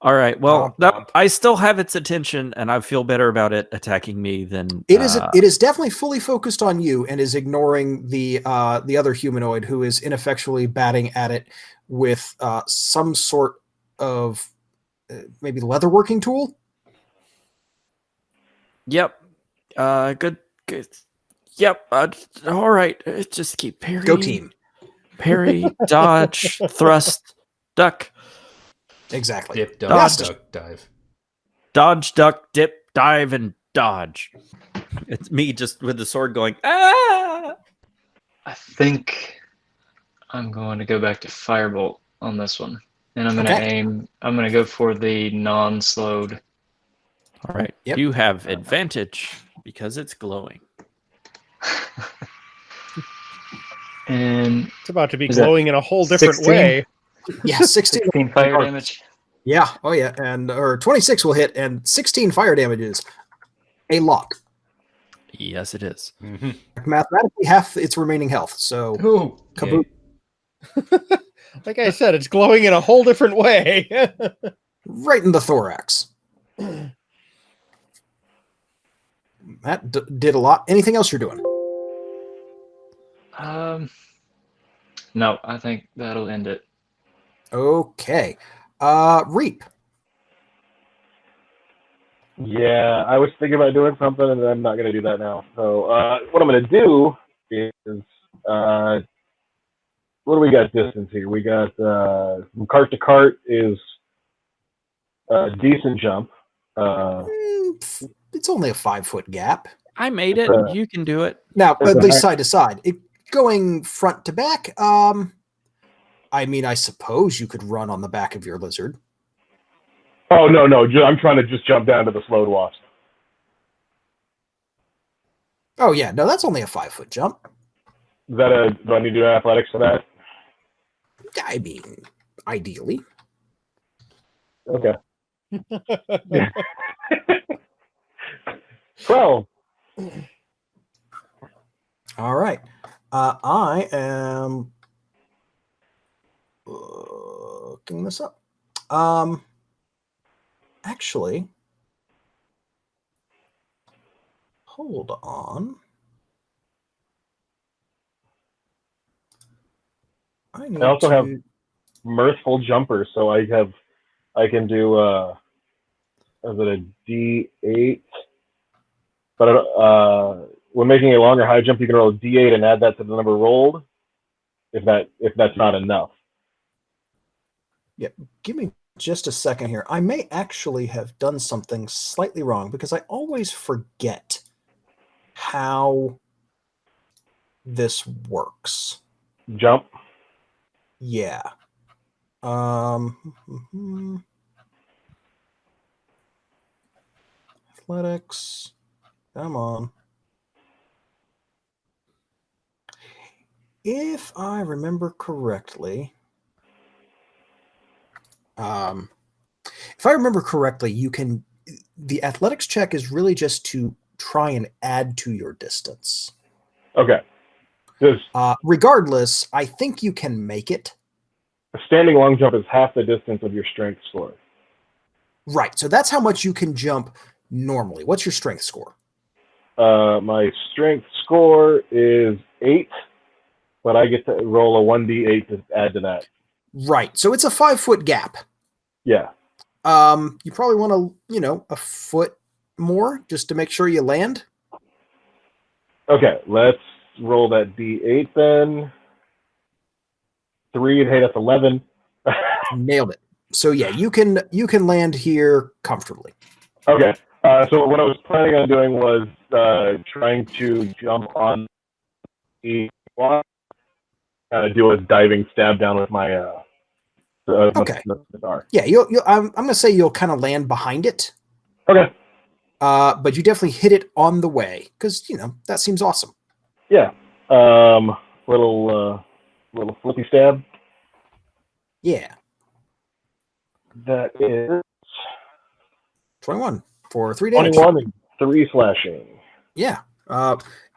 All right. Well,
Womp womp.
I still have its attention, and I feel better about it attacking me than
It is definitely fully focused on you and is ignoring the other humanoid who is ineffectually batting at it with some sort of maybe leatherworking tool.
Yep. Good. Yep. All right. Just keep parrying.
Go team.
Parry, dodge, thrust, duck,
Exactly.
Dip,
Dodge.
duck, dive.
dodge, duck, dip, dive, and dodge. It's me just with the sword going, ah!
I think I'm going to go back to Firebolt on this one. And I'm going to
Okay.
I'm going to go for the non-slowed
All right.
Yep.
You have advantage because it's glowing.
And
It's about to be
Is that
glowing in a whole different
16?
way.
Yeah, 16.
16 fire damage.
Yeah, oh yeah, and or 26 will hit, and 16 fire damage is a lot.
Yes, it is.
Mm-hmm.
Mathematically, half its remaining health. So,
Ooh.
kaboom!
Like I said, it's glowing in a whole different way.
Right in the thorax. That did a lot. Anything else you're doing?
No, I think that'll end it.
Okay. Reap.
Yeah, I was thinking about doing something, and I'm not going to do that now. So what I'm going to do is, what do we got distance here? We got from cart to cart is a decent jump.
It's only a 5-foot gap.
I made it. You can do it.
Now,
That's
at
a
least
high-
side to side. Going front to back, I mean, I suppose you could run on the back of your lizard.
Oh, no. I'm trying to just jump down to the slowed wasp.
Oh, yeah. No, that's only a 5-foot jump.
Is that do I need to do athletics for that?
I mean, ideally.
Okay. 12.
All right. I am looking this up. Actually, hold on. I need
also have-
to-
Mirthful jumper, so I can do is it a D8? But when making a longer high jump, you can roll a D8 and add that to the number rolled. If that's not enough.
give me just a second here. I may actually have done something slightly wrong because I always forget how this works.
Jump.
Yeah. Athletics. Come on. If I remember correctly, you can. The athletics check is really just to try and add to your distance.
Okay. Does
Regardless, I think you can make it.
a standing long jump is half the distance of your strength score.
Right. So that's how much you can jump normally. What's your strength score?
My strength score is 8, but I get to roll a 1d8 to add to that.
Right. So it's a 5-foot gap.
Yeah.
You probably want to, a foot more just to make sure you land.
Okay, let's roll that d8 then. 3, hey, that's 11.
Nailed it. So yeah, you can land here comfortably.
Okay. So what I was planning on doing was trying to jump on the block, do a diving stab down with my
Okay.
guitar.
Yeah, I'm gonna say you'll kind of land behind it.
Okay.
But you definitely hit it on the way because that seems awesome.
Yeah. Little flippy stab.
Yeah.
That is
21 for 3 damage.
21 and 3 slashing.
Yeah.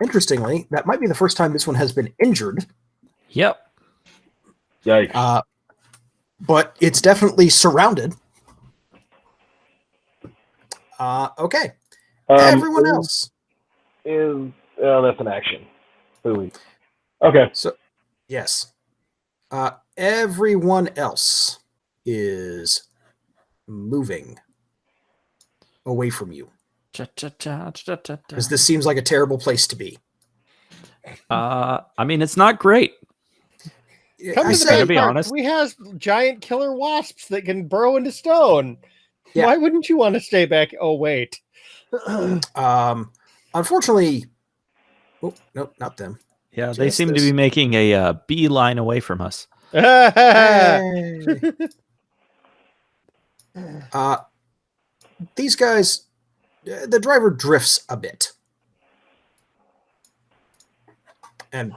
Interestingly, that might be the first time this one has been injured.
Yep.
Yikes.
But it's definitely surrounded. Okay. Everyone else.
Is that's an action. Ooh. Okay.
So, yes. Everyone else is moving away from you because this seems like a terrible place to be.
I mean, it's not great.
Come
I
to the
say,
best
be
part.
honest.
We have giant killer wasps that can burrow into stone.
Yeah.
Why wouldn't you want to stay back? Oh, wait.
unfortunately, oh no, not them.
Yeah, they
Just
seem to
this.
be making a beeline away from us.
Hey. These guys the driver drifts a bit and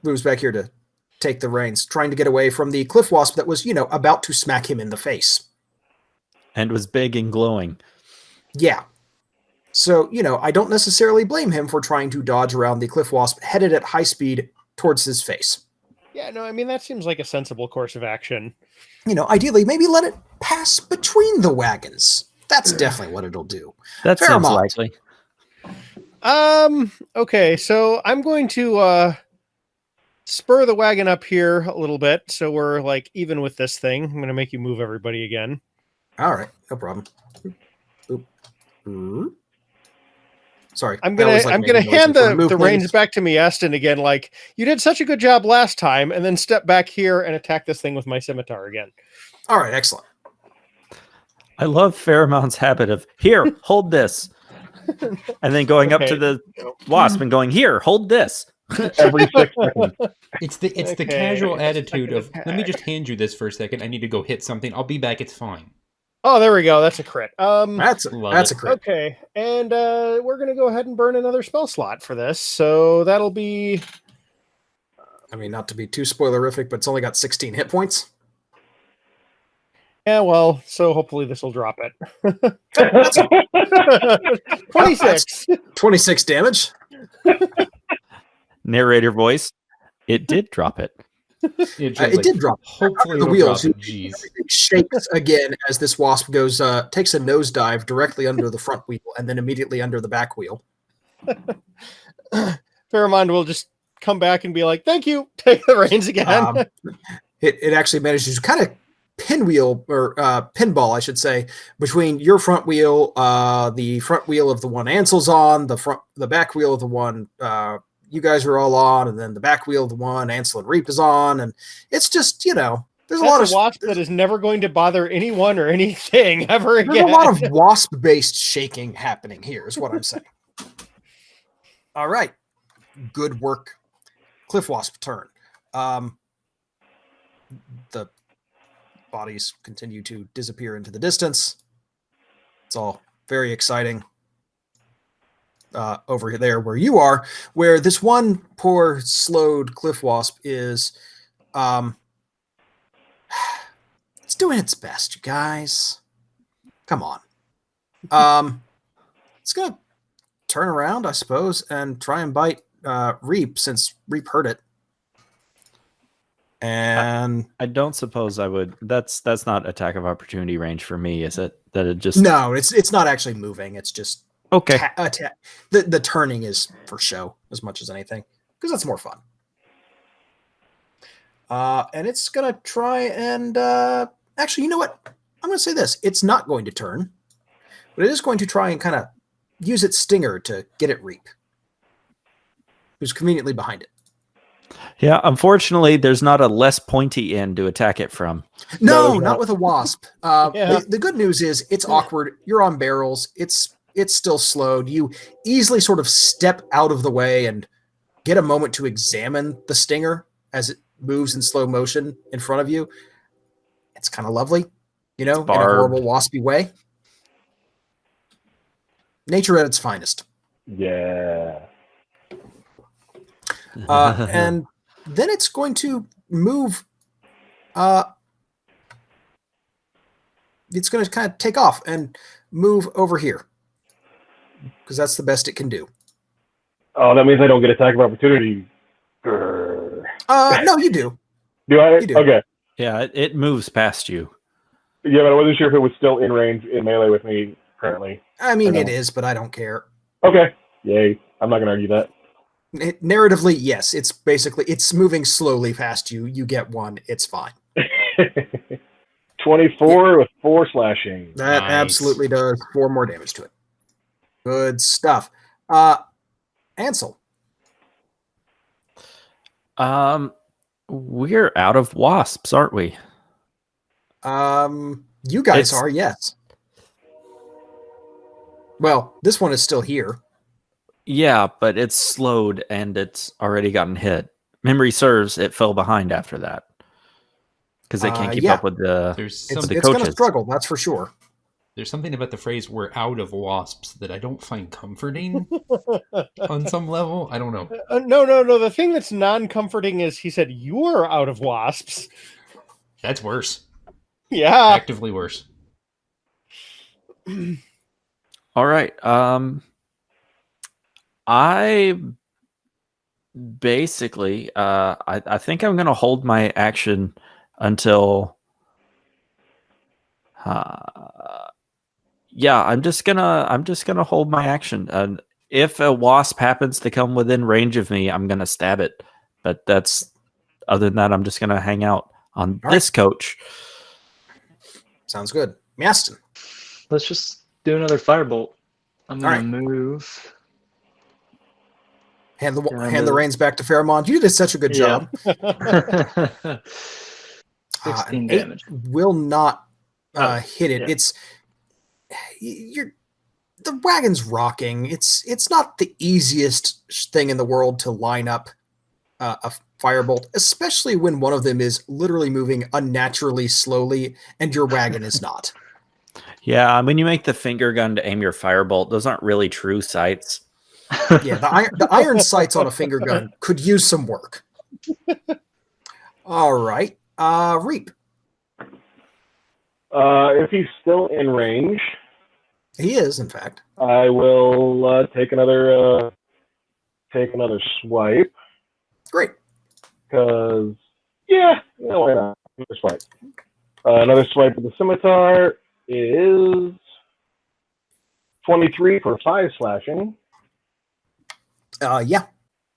moves back here to take the reins, trying to get away from the cliff wasp that was, about to smack him in the face.
And was big and glowing.
Yeah. So, I don't necessarily blame him for trying to dodge around the cliff wasp headed at high speed towards his face.
Yeah, no, I mean, that seems like a sensible course of action.
Ideally, maybe let it pass between the wagons. That's definitely what it'll do.
That seems
Fairmont.
likely.
Okay, so I'm going to spur the wagon up here a little bit, so we're like even with this thing. I'm going to make you move everybody again.
All right, no problem. Oop. Oop. Sorry,
I'm gonna hand the reins back to me, Aston, again. Like, you did such a good job last time, and then step back here and attack this thing with my scimitar again.
All right, excellent.
I love Fairmount's habit of, here, hold this. And then going up to the wasp and going, here, hold this.
Every 6 seconds.
It's the casual attitude of, let me just hand you this for a second. I need to go hit something. I'll be back. It's fine.
Oh, there we go. That's a crit.
That's a crit.
Okay, and we're gonna go ahead and burn another spell slot for this. So that'll be.
I mean, not to be too spoilerific, but it's only got 16 hit points.
Yeah, well, so hopefully this will drop it. 26.
26 damage.
Narrator voice. It did drop it.
It did drop.
Hopefully
the
it'll
wheels.
drop it. Jeez.
Everything shakes again as this wasp goes, takes a nosedive directly under the front wheel and then immediately under the back wheel.
Fairmont will just come back and be like, "Thank you." Take the reins again.
It actually manages to kind of pinwheel or pinball, I should say, between your front wheel, the front wheel of the one Ansel's on, the back wheel of the one you guys are all on, and then the back wheel of the one Ansel and Reap is on, and it's just there's a lot of
wasp that is never going to bother anyone or anything ever again.
There's a lot of wasp-based shaking happening here, is what I'm saying. All right, good work, Cliff Wasp turn. The bodies continue to disappear into the distance. It's all very exciting. Over there where you are, where this one poor slowed cliff wasp is it's doing its best, you guys. Come on. It's gonna turn around, I suppose, and try and bite Reap, since Reap heard it. And
I don't suppose I would. That's not attack of opportunity range for me, is it? That it just
no, it's not actually moving, it's just
okay.
The turning is for show as much as anything, because that's more fun. And it's gonna try and actually, you know what? I'm gonna say this: it's not going to turn, but it is going to try and kind of use its stinger to get at Reap, who's conveniently behind it.
Yeah, unfortunately, there's not a less pointy end to attack it from.
No, not with a wasp.
Yeah.
The good news is it's awkward. You're on barrels. It's still slowed. You easily sort of step out of the way and get a moment to examine the stinger as it moves in slow motion in front of you. It's kind of lovely, in a horrible waspy way. Nature at its finest.
Yeah.
And then it's going to move. It's going to kind of take off and move over here, because that's the best it can do.
Oh, that means I don't get attack of opportunity. Grr.
No, you do.
Do I?
You do.
Okay.
Yeah, it moves past you.
Yeah, but I wasn't sure if it was still in range in melee with me currently.
I mean, it is, but I don't care.
Okay. Yay. I'm not going to argue that.
Narratively, yes. It's moving slowly past you. You get one. It's fine.
24 with 4 slashing.
That
Nice.
absolutely does 4 more damage to it. Good stuff. Ansel.
We're out of wasps, aren't we?
You guys are, yes. Well, this one is still here.
Yeah, but it's slowed and it's already gotten hit. Memory serves, it fell behind after that because they can't keep up with the
There's
It's
some
going to struggle, that's for sure.
There's something about the phrase "we're out of wasps" that I don't find comforting on some level. I don't know.
No. The thing that's non-comforting is he said you're out of wasps.
That's worse.
Yeah.
Actively worse.
All right. I basically, I think I'm going to hold my action until. Yeah, I'm just gonna hold my action. And if a wasp happens to come within range of me, I'm gonna stab it. But other than that, I'm just gonna hang out on this coach.
Sounds good. Maston.
Let's just do another firebolt. I'm gonna
Alright.
move.
Hand
Down
the reins back to Faramond. You did such a good job.
16
an
damage.
8 will not hit it.
Yeah.
The wagon's rocking. It's not the easiest thing in the world to line up a firebolt, especially when one of them is literally moving unnaturally slowly and your wagon is not.
Yeah, when you make the finger gun to aim your firebolt, those aren't really true sights.
Yeah, the iron sights on a finger gun could use some work. All right, Reap.
If he's still in range,
He is, in fact.
I will take another swipe.
Great.
Because why not? Another swipe. Another swipe with the scimitar is 23 for 5 slashing.
Yeah.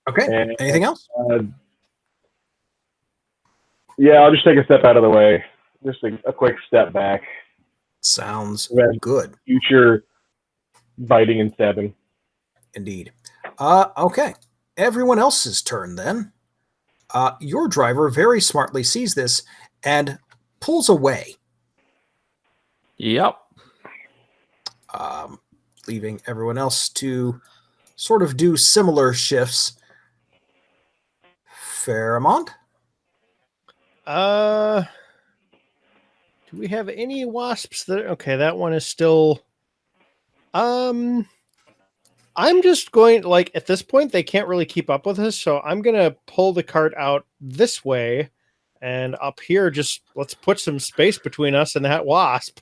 Okay.
And,
Anything else?
I'll just take a step out of the way. Just a quick step back.
Sounds
Right.
good.
Future biting and stabbing.
Indeed. Okay. Everyone else's turn then. Your driver very smartly sees this and pulls away,
Yep.
leaving everyone else to sort of do similar shifts. Faramond?
Do we have any wasps that? Okay, that one is still. I'm just going at this point they can't really keep up with us, so I'm gonna pull the cart out this way, and up here let's put some space between us and that wasp.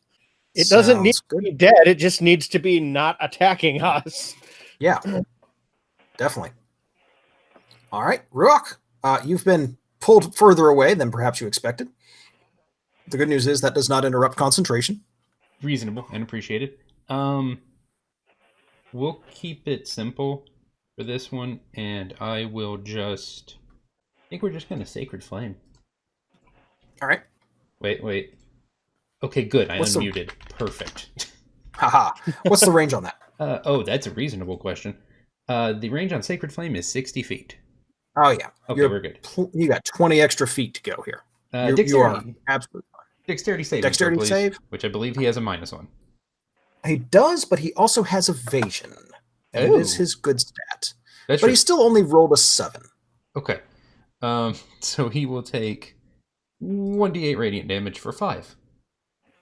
It doesn't need to be dead; it just needs to be not attacking us.
Yeah, definitely. All right, Ruach, you've been pulled further away than perhaps you expected. The good news is that does not interrupt concentration.
Reasonable and appreciated. We'll keep it simple for this one, and I will just. I think we're just going to Sacred Flame.
All right.
Wait. Okay, good. I unmuted. Perfect.
Haha. What's the range on that?
That's a reasonable question. The range on Sacred Flame is 60 feet.
Oh, yeah.
Okay, we're good.
You got 20 extra feet to go here.
Dexterity.
You are absolutely fine.
Dexterity save.
Dexterity save?
Which I believe he has a -1.
He does, but he also has evasion. And it is his good stat.
That's
but
true.
he still only rolled a 7.
Okay. So he will take 1d8 radiant damage for 5.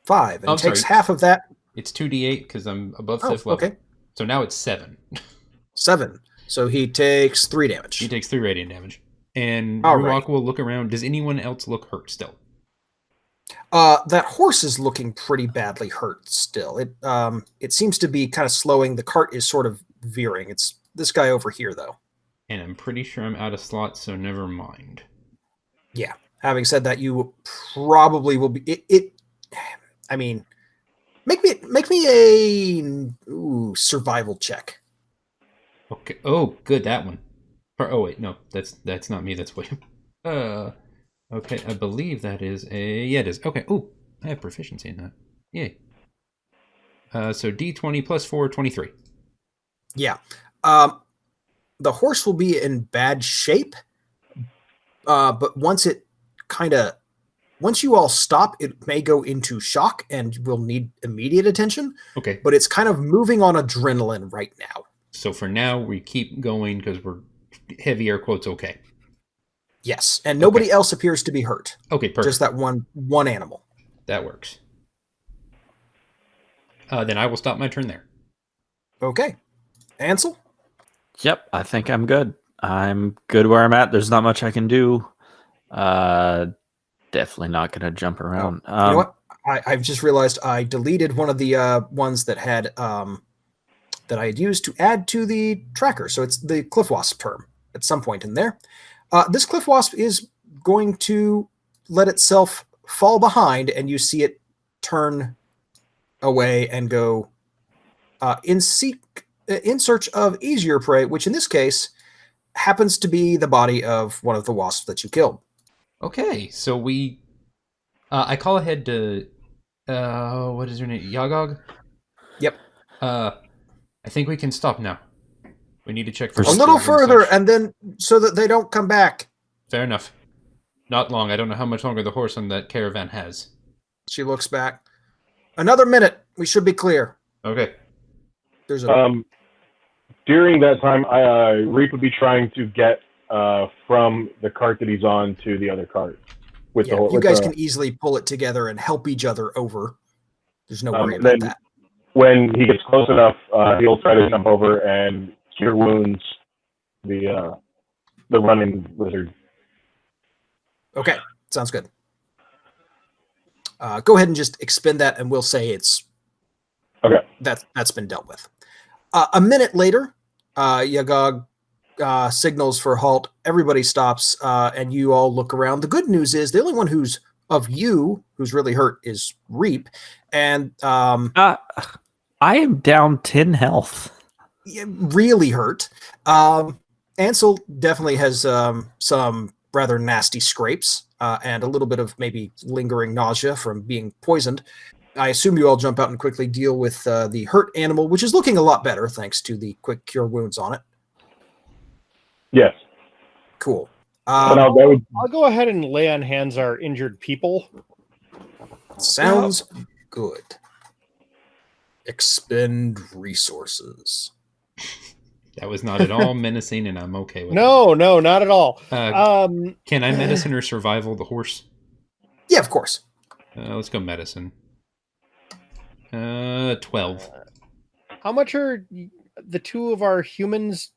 5. And takes half of that.
It's 2d8 because I'm above 5th level.
Okay.
So now it's 7.
7. So he takes 3 damage.
He takes 3 radiant damage. And Ruach will look around. Does anyone else look hurt still?
That horse is looking pretty badly hurt still. It seems to be kind of slowing. The cart is sort of veering. It's this guy over here, though.
And I'm pretty sure I'm out of slots, so never mind.
Yeah. Having said that, you probably will be. I mean, make me a survival check.
Okay. Oh, good, that one. Oh wait, no, that's not me. That's William. Okay, I believe that is it is. Okay. Oh, I have proficiency in that. Yay. So D20 plus 4, 23.
Yeah. The horse will be in bad shape, but once you all stop, it may go into shock and will need immediate attention.
Okay.
But it's kind of moving on adrenaline right now.
So for now, we keep going because we're heavy air quotes okay.
Yes, and nobody else appears to be hurt.
Okay, perfect.
Just that one animal.
That works. Then I will stop my turn there.
Okay. Ansel?
Yep, I think I'm good. I'm good where I'm at. There's not much I can do. Definitely not going to jump around.
You know what? I've just realized I deleted one of the ones that had that I had used to add to the tracker. So it's the Cliff Wasp term at some point in there. This Cliff Wasp is going to let itself fall behind, and you see it turn away and go in search of easier prey, which in this case happens to be the body of one of the wasps that you killed.
Okay, so we... I call ahead to... what is her name? Yagog?
Yep.
I think we can stop now. We need to check for...
A little further, and then so that they don't come back.
Fair enough. Not long. I don't know how much longer the horse on that caravan has.
She looks back. Another minute. We should be clear.
Okay.
There's a...
During that time, Reap would be trying to get from the cart that he's on to the other cart. With
yeah,
the,
you
with
guys
the,
can easily pull it together and help each other over. There's no worry about
then
that.
when he gets close enough, he'll try to jump over and cure wounds the running lizard.
Okay, sounds good. Go ahead and just expend that, and we'll say it's
Okay.
That's been dealt with. A minute later, Yagog signals for halt. Everybody stops, and you all look around. The good news is the only one who's really hurt is Reap, and
I am down 10 health.
really hurt. Ansel definitely has some rather nasty scrapes and a little bit of maybe lingering nausea from being poisoned. I assume you all jump out and quickly deal with the hurt animal, which is looking a lot better thanks to the quick cure wounds on it.
Yes.
Cool.
I'll go ahead and lay on hands our injured people.
Sounds good. Expend resources.
That was not at all menacing, and I'm okay with it.
No, not at all.
Can I medicine or survival the horse?
Yeah, of course.
Let's go medicine. 12.
How much are the two of our humans?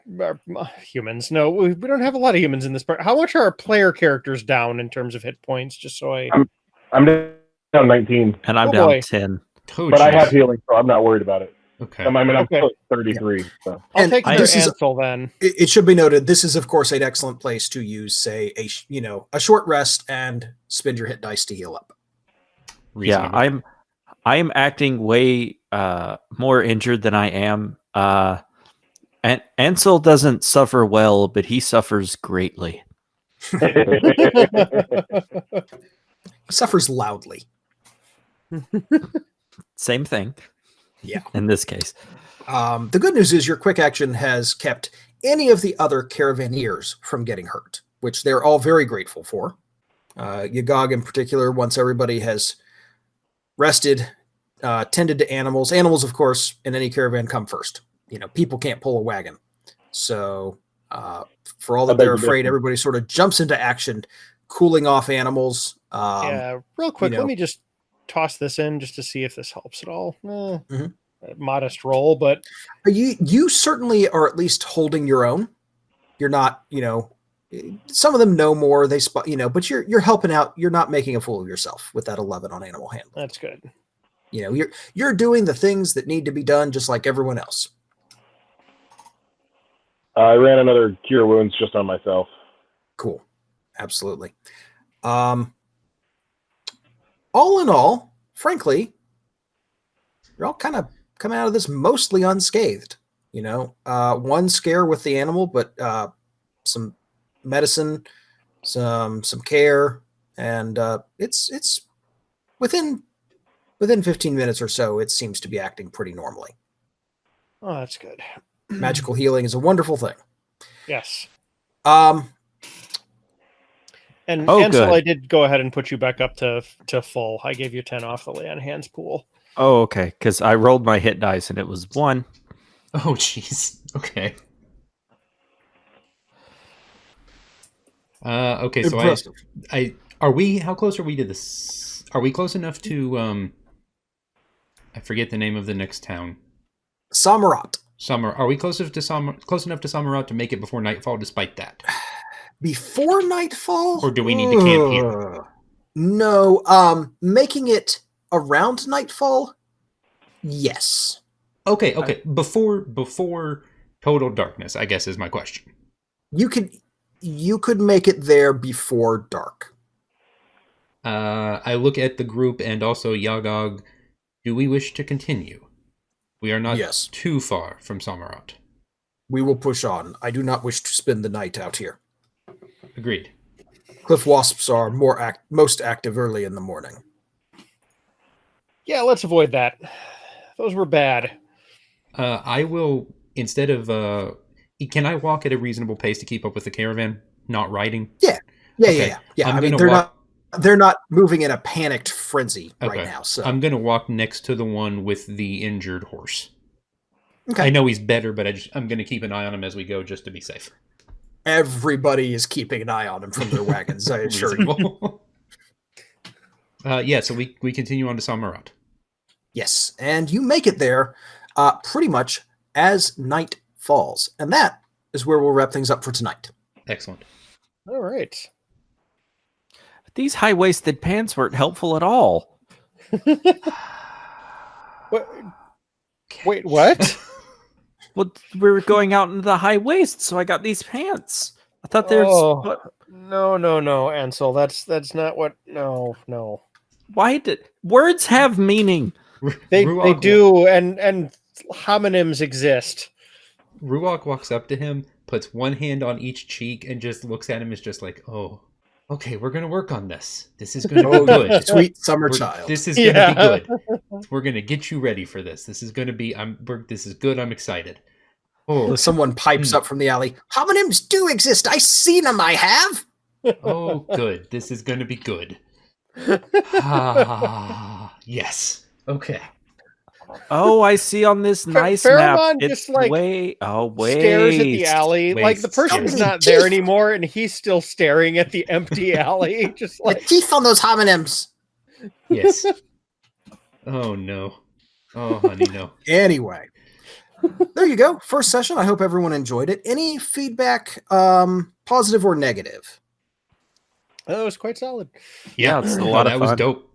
Humans? No, we don't have a lot of humans in this part. How much are our player characters down in terms of hit points? Just so
I'm down 19.
And I'm
boy.
down 10.
Oh,
But I
geez.
have healing, so I'm not worried about it.
Okay.
I'm
Okay.
still at 33. So.
I'll
And
take care of
this is-
Ansel then.
It should be noted, this is, of course, an excellent place to use, say, a short rest and spend your hit dice to heal up.
Yeah,
Reasonable.
I am acting way more injured than I am. And Ansel doesn't suffer well, but he suffers greatly.
Suffers loudly.
Same thing.
Yeah.
In this case.
The good news is your quick action has kept any of the other caravaneers from getting hurt, which they're all very grateful for. Yagog in particular, once everybody has rested, tended to animals. Animals, of course, in any caravan come first. People can't pull a wagon. So for all that they're afraid, everybody sort of jumps into action, cooling off animals.
Yeah, real quick,
you know.
let me just toss this in just to see if this helps at all.
Mhm.
Modest roll, but
You certainly are at least holding your own. You're not, some of them know more. They spot, but you're helping out. You're not making a fool of yourself with that 11 on animal handling.
that's good.
You're doing the things that need to be done, just like everyone else.
I ran another cure wounds just on myself.
Cool, absolutely. All in all, frankly, you're all kind of coming out of this mostly unscathed. One scare with the animal, but some medicine, some care, and it's within 15 minutes or so, it seems to be acting pretty normally.
Oh, that's good.
Magical healing is a wonderful thing.
Yes.
Um,
And
Oh,
Ansel,
good.
I did go ahead and put you back up to full. I gave you 10 off the lay on hands pool.
Oh, okay. Because I rolled my hit dice and it was 1.
Oh, jeez. Okay. Okay, so
impressive.
how close are we to this? Are we close enough to I forget the name of the next town.
Samarat.
Are we close enough to Samarat to make it before nightfall? Despite that,
Before nightfall,
or do we need to camp here?
No. Making it around nightfall. Yes.
Okay. Before total darkness, I guess is my question.
You could make it there before dark.
I look at the group and also Yagog. Do we wish to continue? We are not too far from Samarat.
We will push on. I do not wish to spend the night out here.
Agreed.
Cliff wasps are most active early in the morning.
Yeah, let's avoid that. Those were bad.
I will, instead of... can I walk at a reasonable pace to keep up with the caravan? Not riding?
Yeah. I mean, they're not moving in a panicked frenzy right now. So
I'm going to walk next to the one with the injured horse.
Okay.
I know he's better, but I'm going to keep an eye on him as we go just to be safe.
Everybody is keeping an eye on him from their wagons, I assure you.
So we continue on to Samarat.
Yes, and you make it there pretty much as night falls. And that is where we'll wrap things up for tonight.
Excellent.
All right.
These high-waisted pants weren't helpful at all.
Wait, what?
Well, we were going out into the high waist, so I got these pants. I thought they were...
No, Ansel. That's not what... No.
Why did... Words have meaning.
They do, and homonyms exist.
Ruok walks up to him, puts one hand on each cheek, and just looks at him as just like, oh... Okay, we're going to work on this. This is going to be good.
Sweet summer child.
This is going to be good. We're going to get you ready for this. This is going to be... This is good. I'm excited. Oh,
someone pipes up from the alley. Homonyms do exist. I seen them. I have.
Oh, good. This is going to be good. Yes. Okay.
Oh, I see on this nice
Pheromone
map. It's
just like
wait.
Stares at the alley. Like the person's not there anymore, and he's still staring at the empty alley. Just like
the teeth on those homonyms.
Yes. Oh no. Oh honey, no.
Anyway. There you go. First session. I hope everyone enjoyed it. Any feedback, positive or negative?
Oh, it was quite solid.
Yeah, it's a lot of
that
fun.
was dope.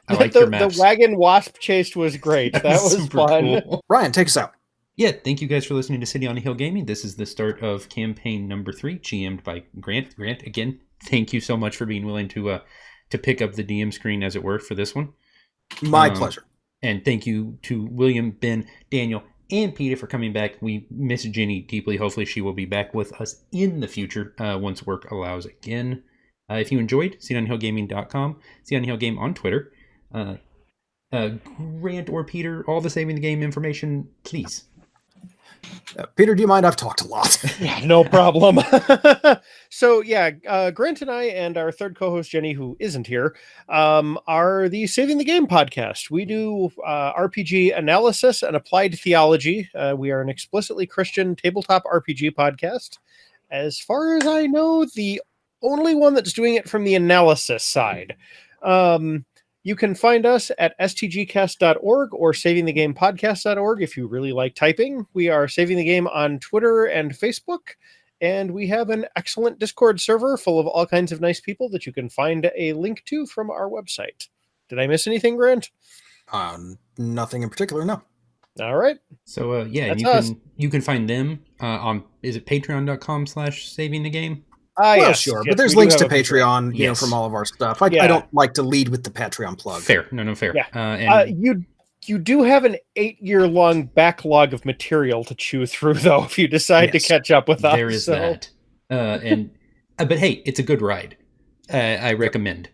I like your maps.
The wagon wasp chase was great. That was fun.
Cool.
Ryan, take us out.
Yeah, thank you guys for listening to City on a Hill Gaming. This is the start of campaign number 3, GM'd by Grant. Grant, again, thank you so much for being willing to pick up the DM screen, as it were, for this one.
My pleasure.
And thank you to William, Ben, Daniel, and Peter for coming back. We miss Jenny deeply. Hopefully she will be back with us in the future once work allows again. If you enjoyed, seeonhillgaming.com, See on Hill Game on Twitter. Grant or Peter, all the Saving the Game information, please.
Peter, do you mind? I've talked a lot.
Yeah, no problem. So yeah, Grant and I and our third co-host Jenny, who isn't here, are the Saving the Game podcast. We do RPG analysis and applied theology. We are an explicitly Christian tabletop RPG podcast. As far as I know, the only one that's doing it from the analysis side. You can find us at stgcast.org or savingthegamepodcast.org if you really like typing. We are Saving the Game on Twitter and Facebook, and we have an excellent Discord server full of all kinds of nice people that you can find a link to from our website. Did I miss anything, Grant?
Nothing in particular, no.
All right.
So, you can find them on, is it patreon.com/savingthegame?
Sure, but there's links to Patreon, you know, from all of our stuff. I don't like to lead with the Patreon plug.
Fair. No, fair.
Yeah. You do have an 8-year-long backlog of material to chew through, though, if you decide to catch up with us.
There is that. But hey, it's a good ride. I recommend.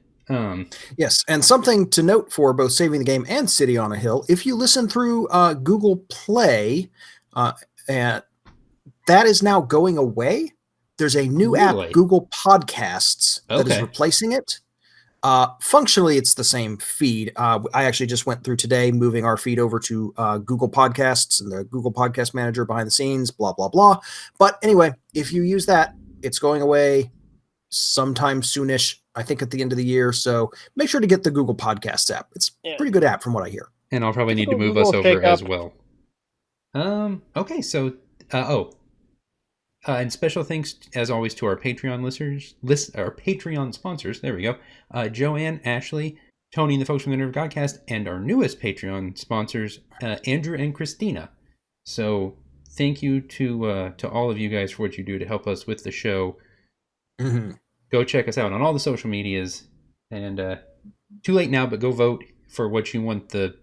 Yes, and something to note for both Saving the Game and City on a Hill, if you listen through Google Play, and that is now going away. There's a new app, Google Podcasts, that is replacing it. Functionally, it's the same feed. I actually just went through today, moving our feed over to Google Podcasts and the Google Podcast Manager behind the scenes, blah, blah, blah. But anyway, if you use that, it's going away sometime soonish. I think, at the end of the year. So make sure to get the Google Podcasts app. It's a pretty good app from what I hear.
And I'll probably need to move us over as well. Okay, so and special thanks as always to our Patreon our Patreon sponsors. There we go. Joanne, Ashley, Tony, and the folks from the Nerve Godcast, and our newest Patreon sponsors, Andrew and Christina. So thank you to all of you guys for what you do to help us with the show.
Mm-hmm.
Go check us out on all the social medias. And too late now, but go vote for what you want the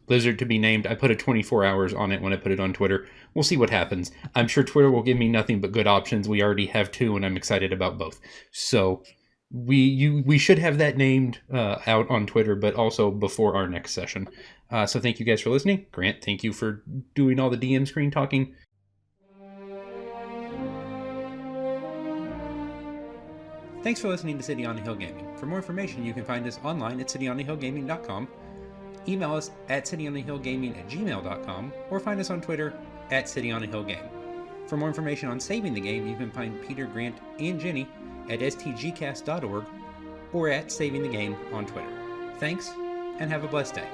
lizard to be named. I put a 24 hours on it when I put it on Twitter. We'll see what happens. I'm sure Twitter will give me nothing but good options. We already have 2, and I'm excited about both. So we should have that named out on Twitter, but also before our next session. So thank you guys for listening. Grant, thank you for doing all the DM screen talking. Thanks for listening to City on the Hill Gaming. For more information, you can find us online at cityonthehillgaming.com. Email us at cityonthehillgaming@gmail.com, or find us on Twitter at cityonthehillgame. For more information on saving the game, you can find Peter, Grant, and Jenny at stgcast.org or at Saving the Game on Twitter. Thanks, and have a blessed day.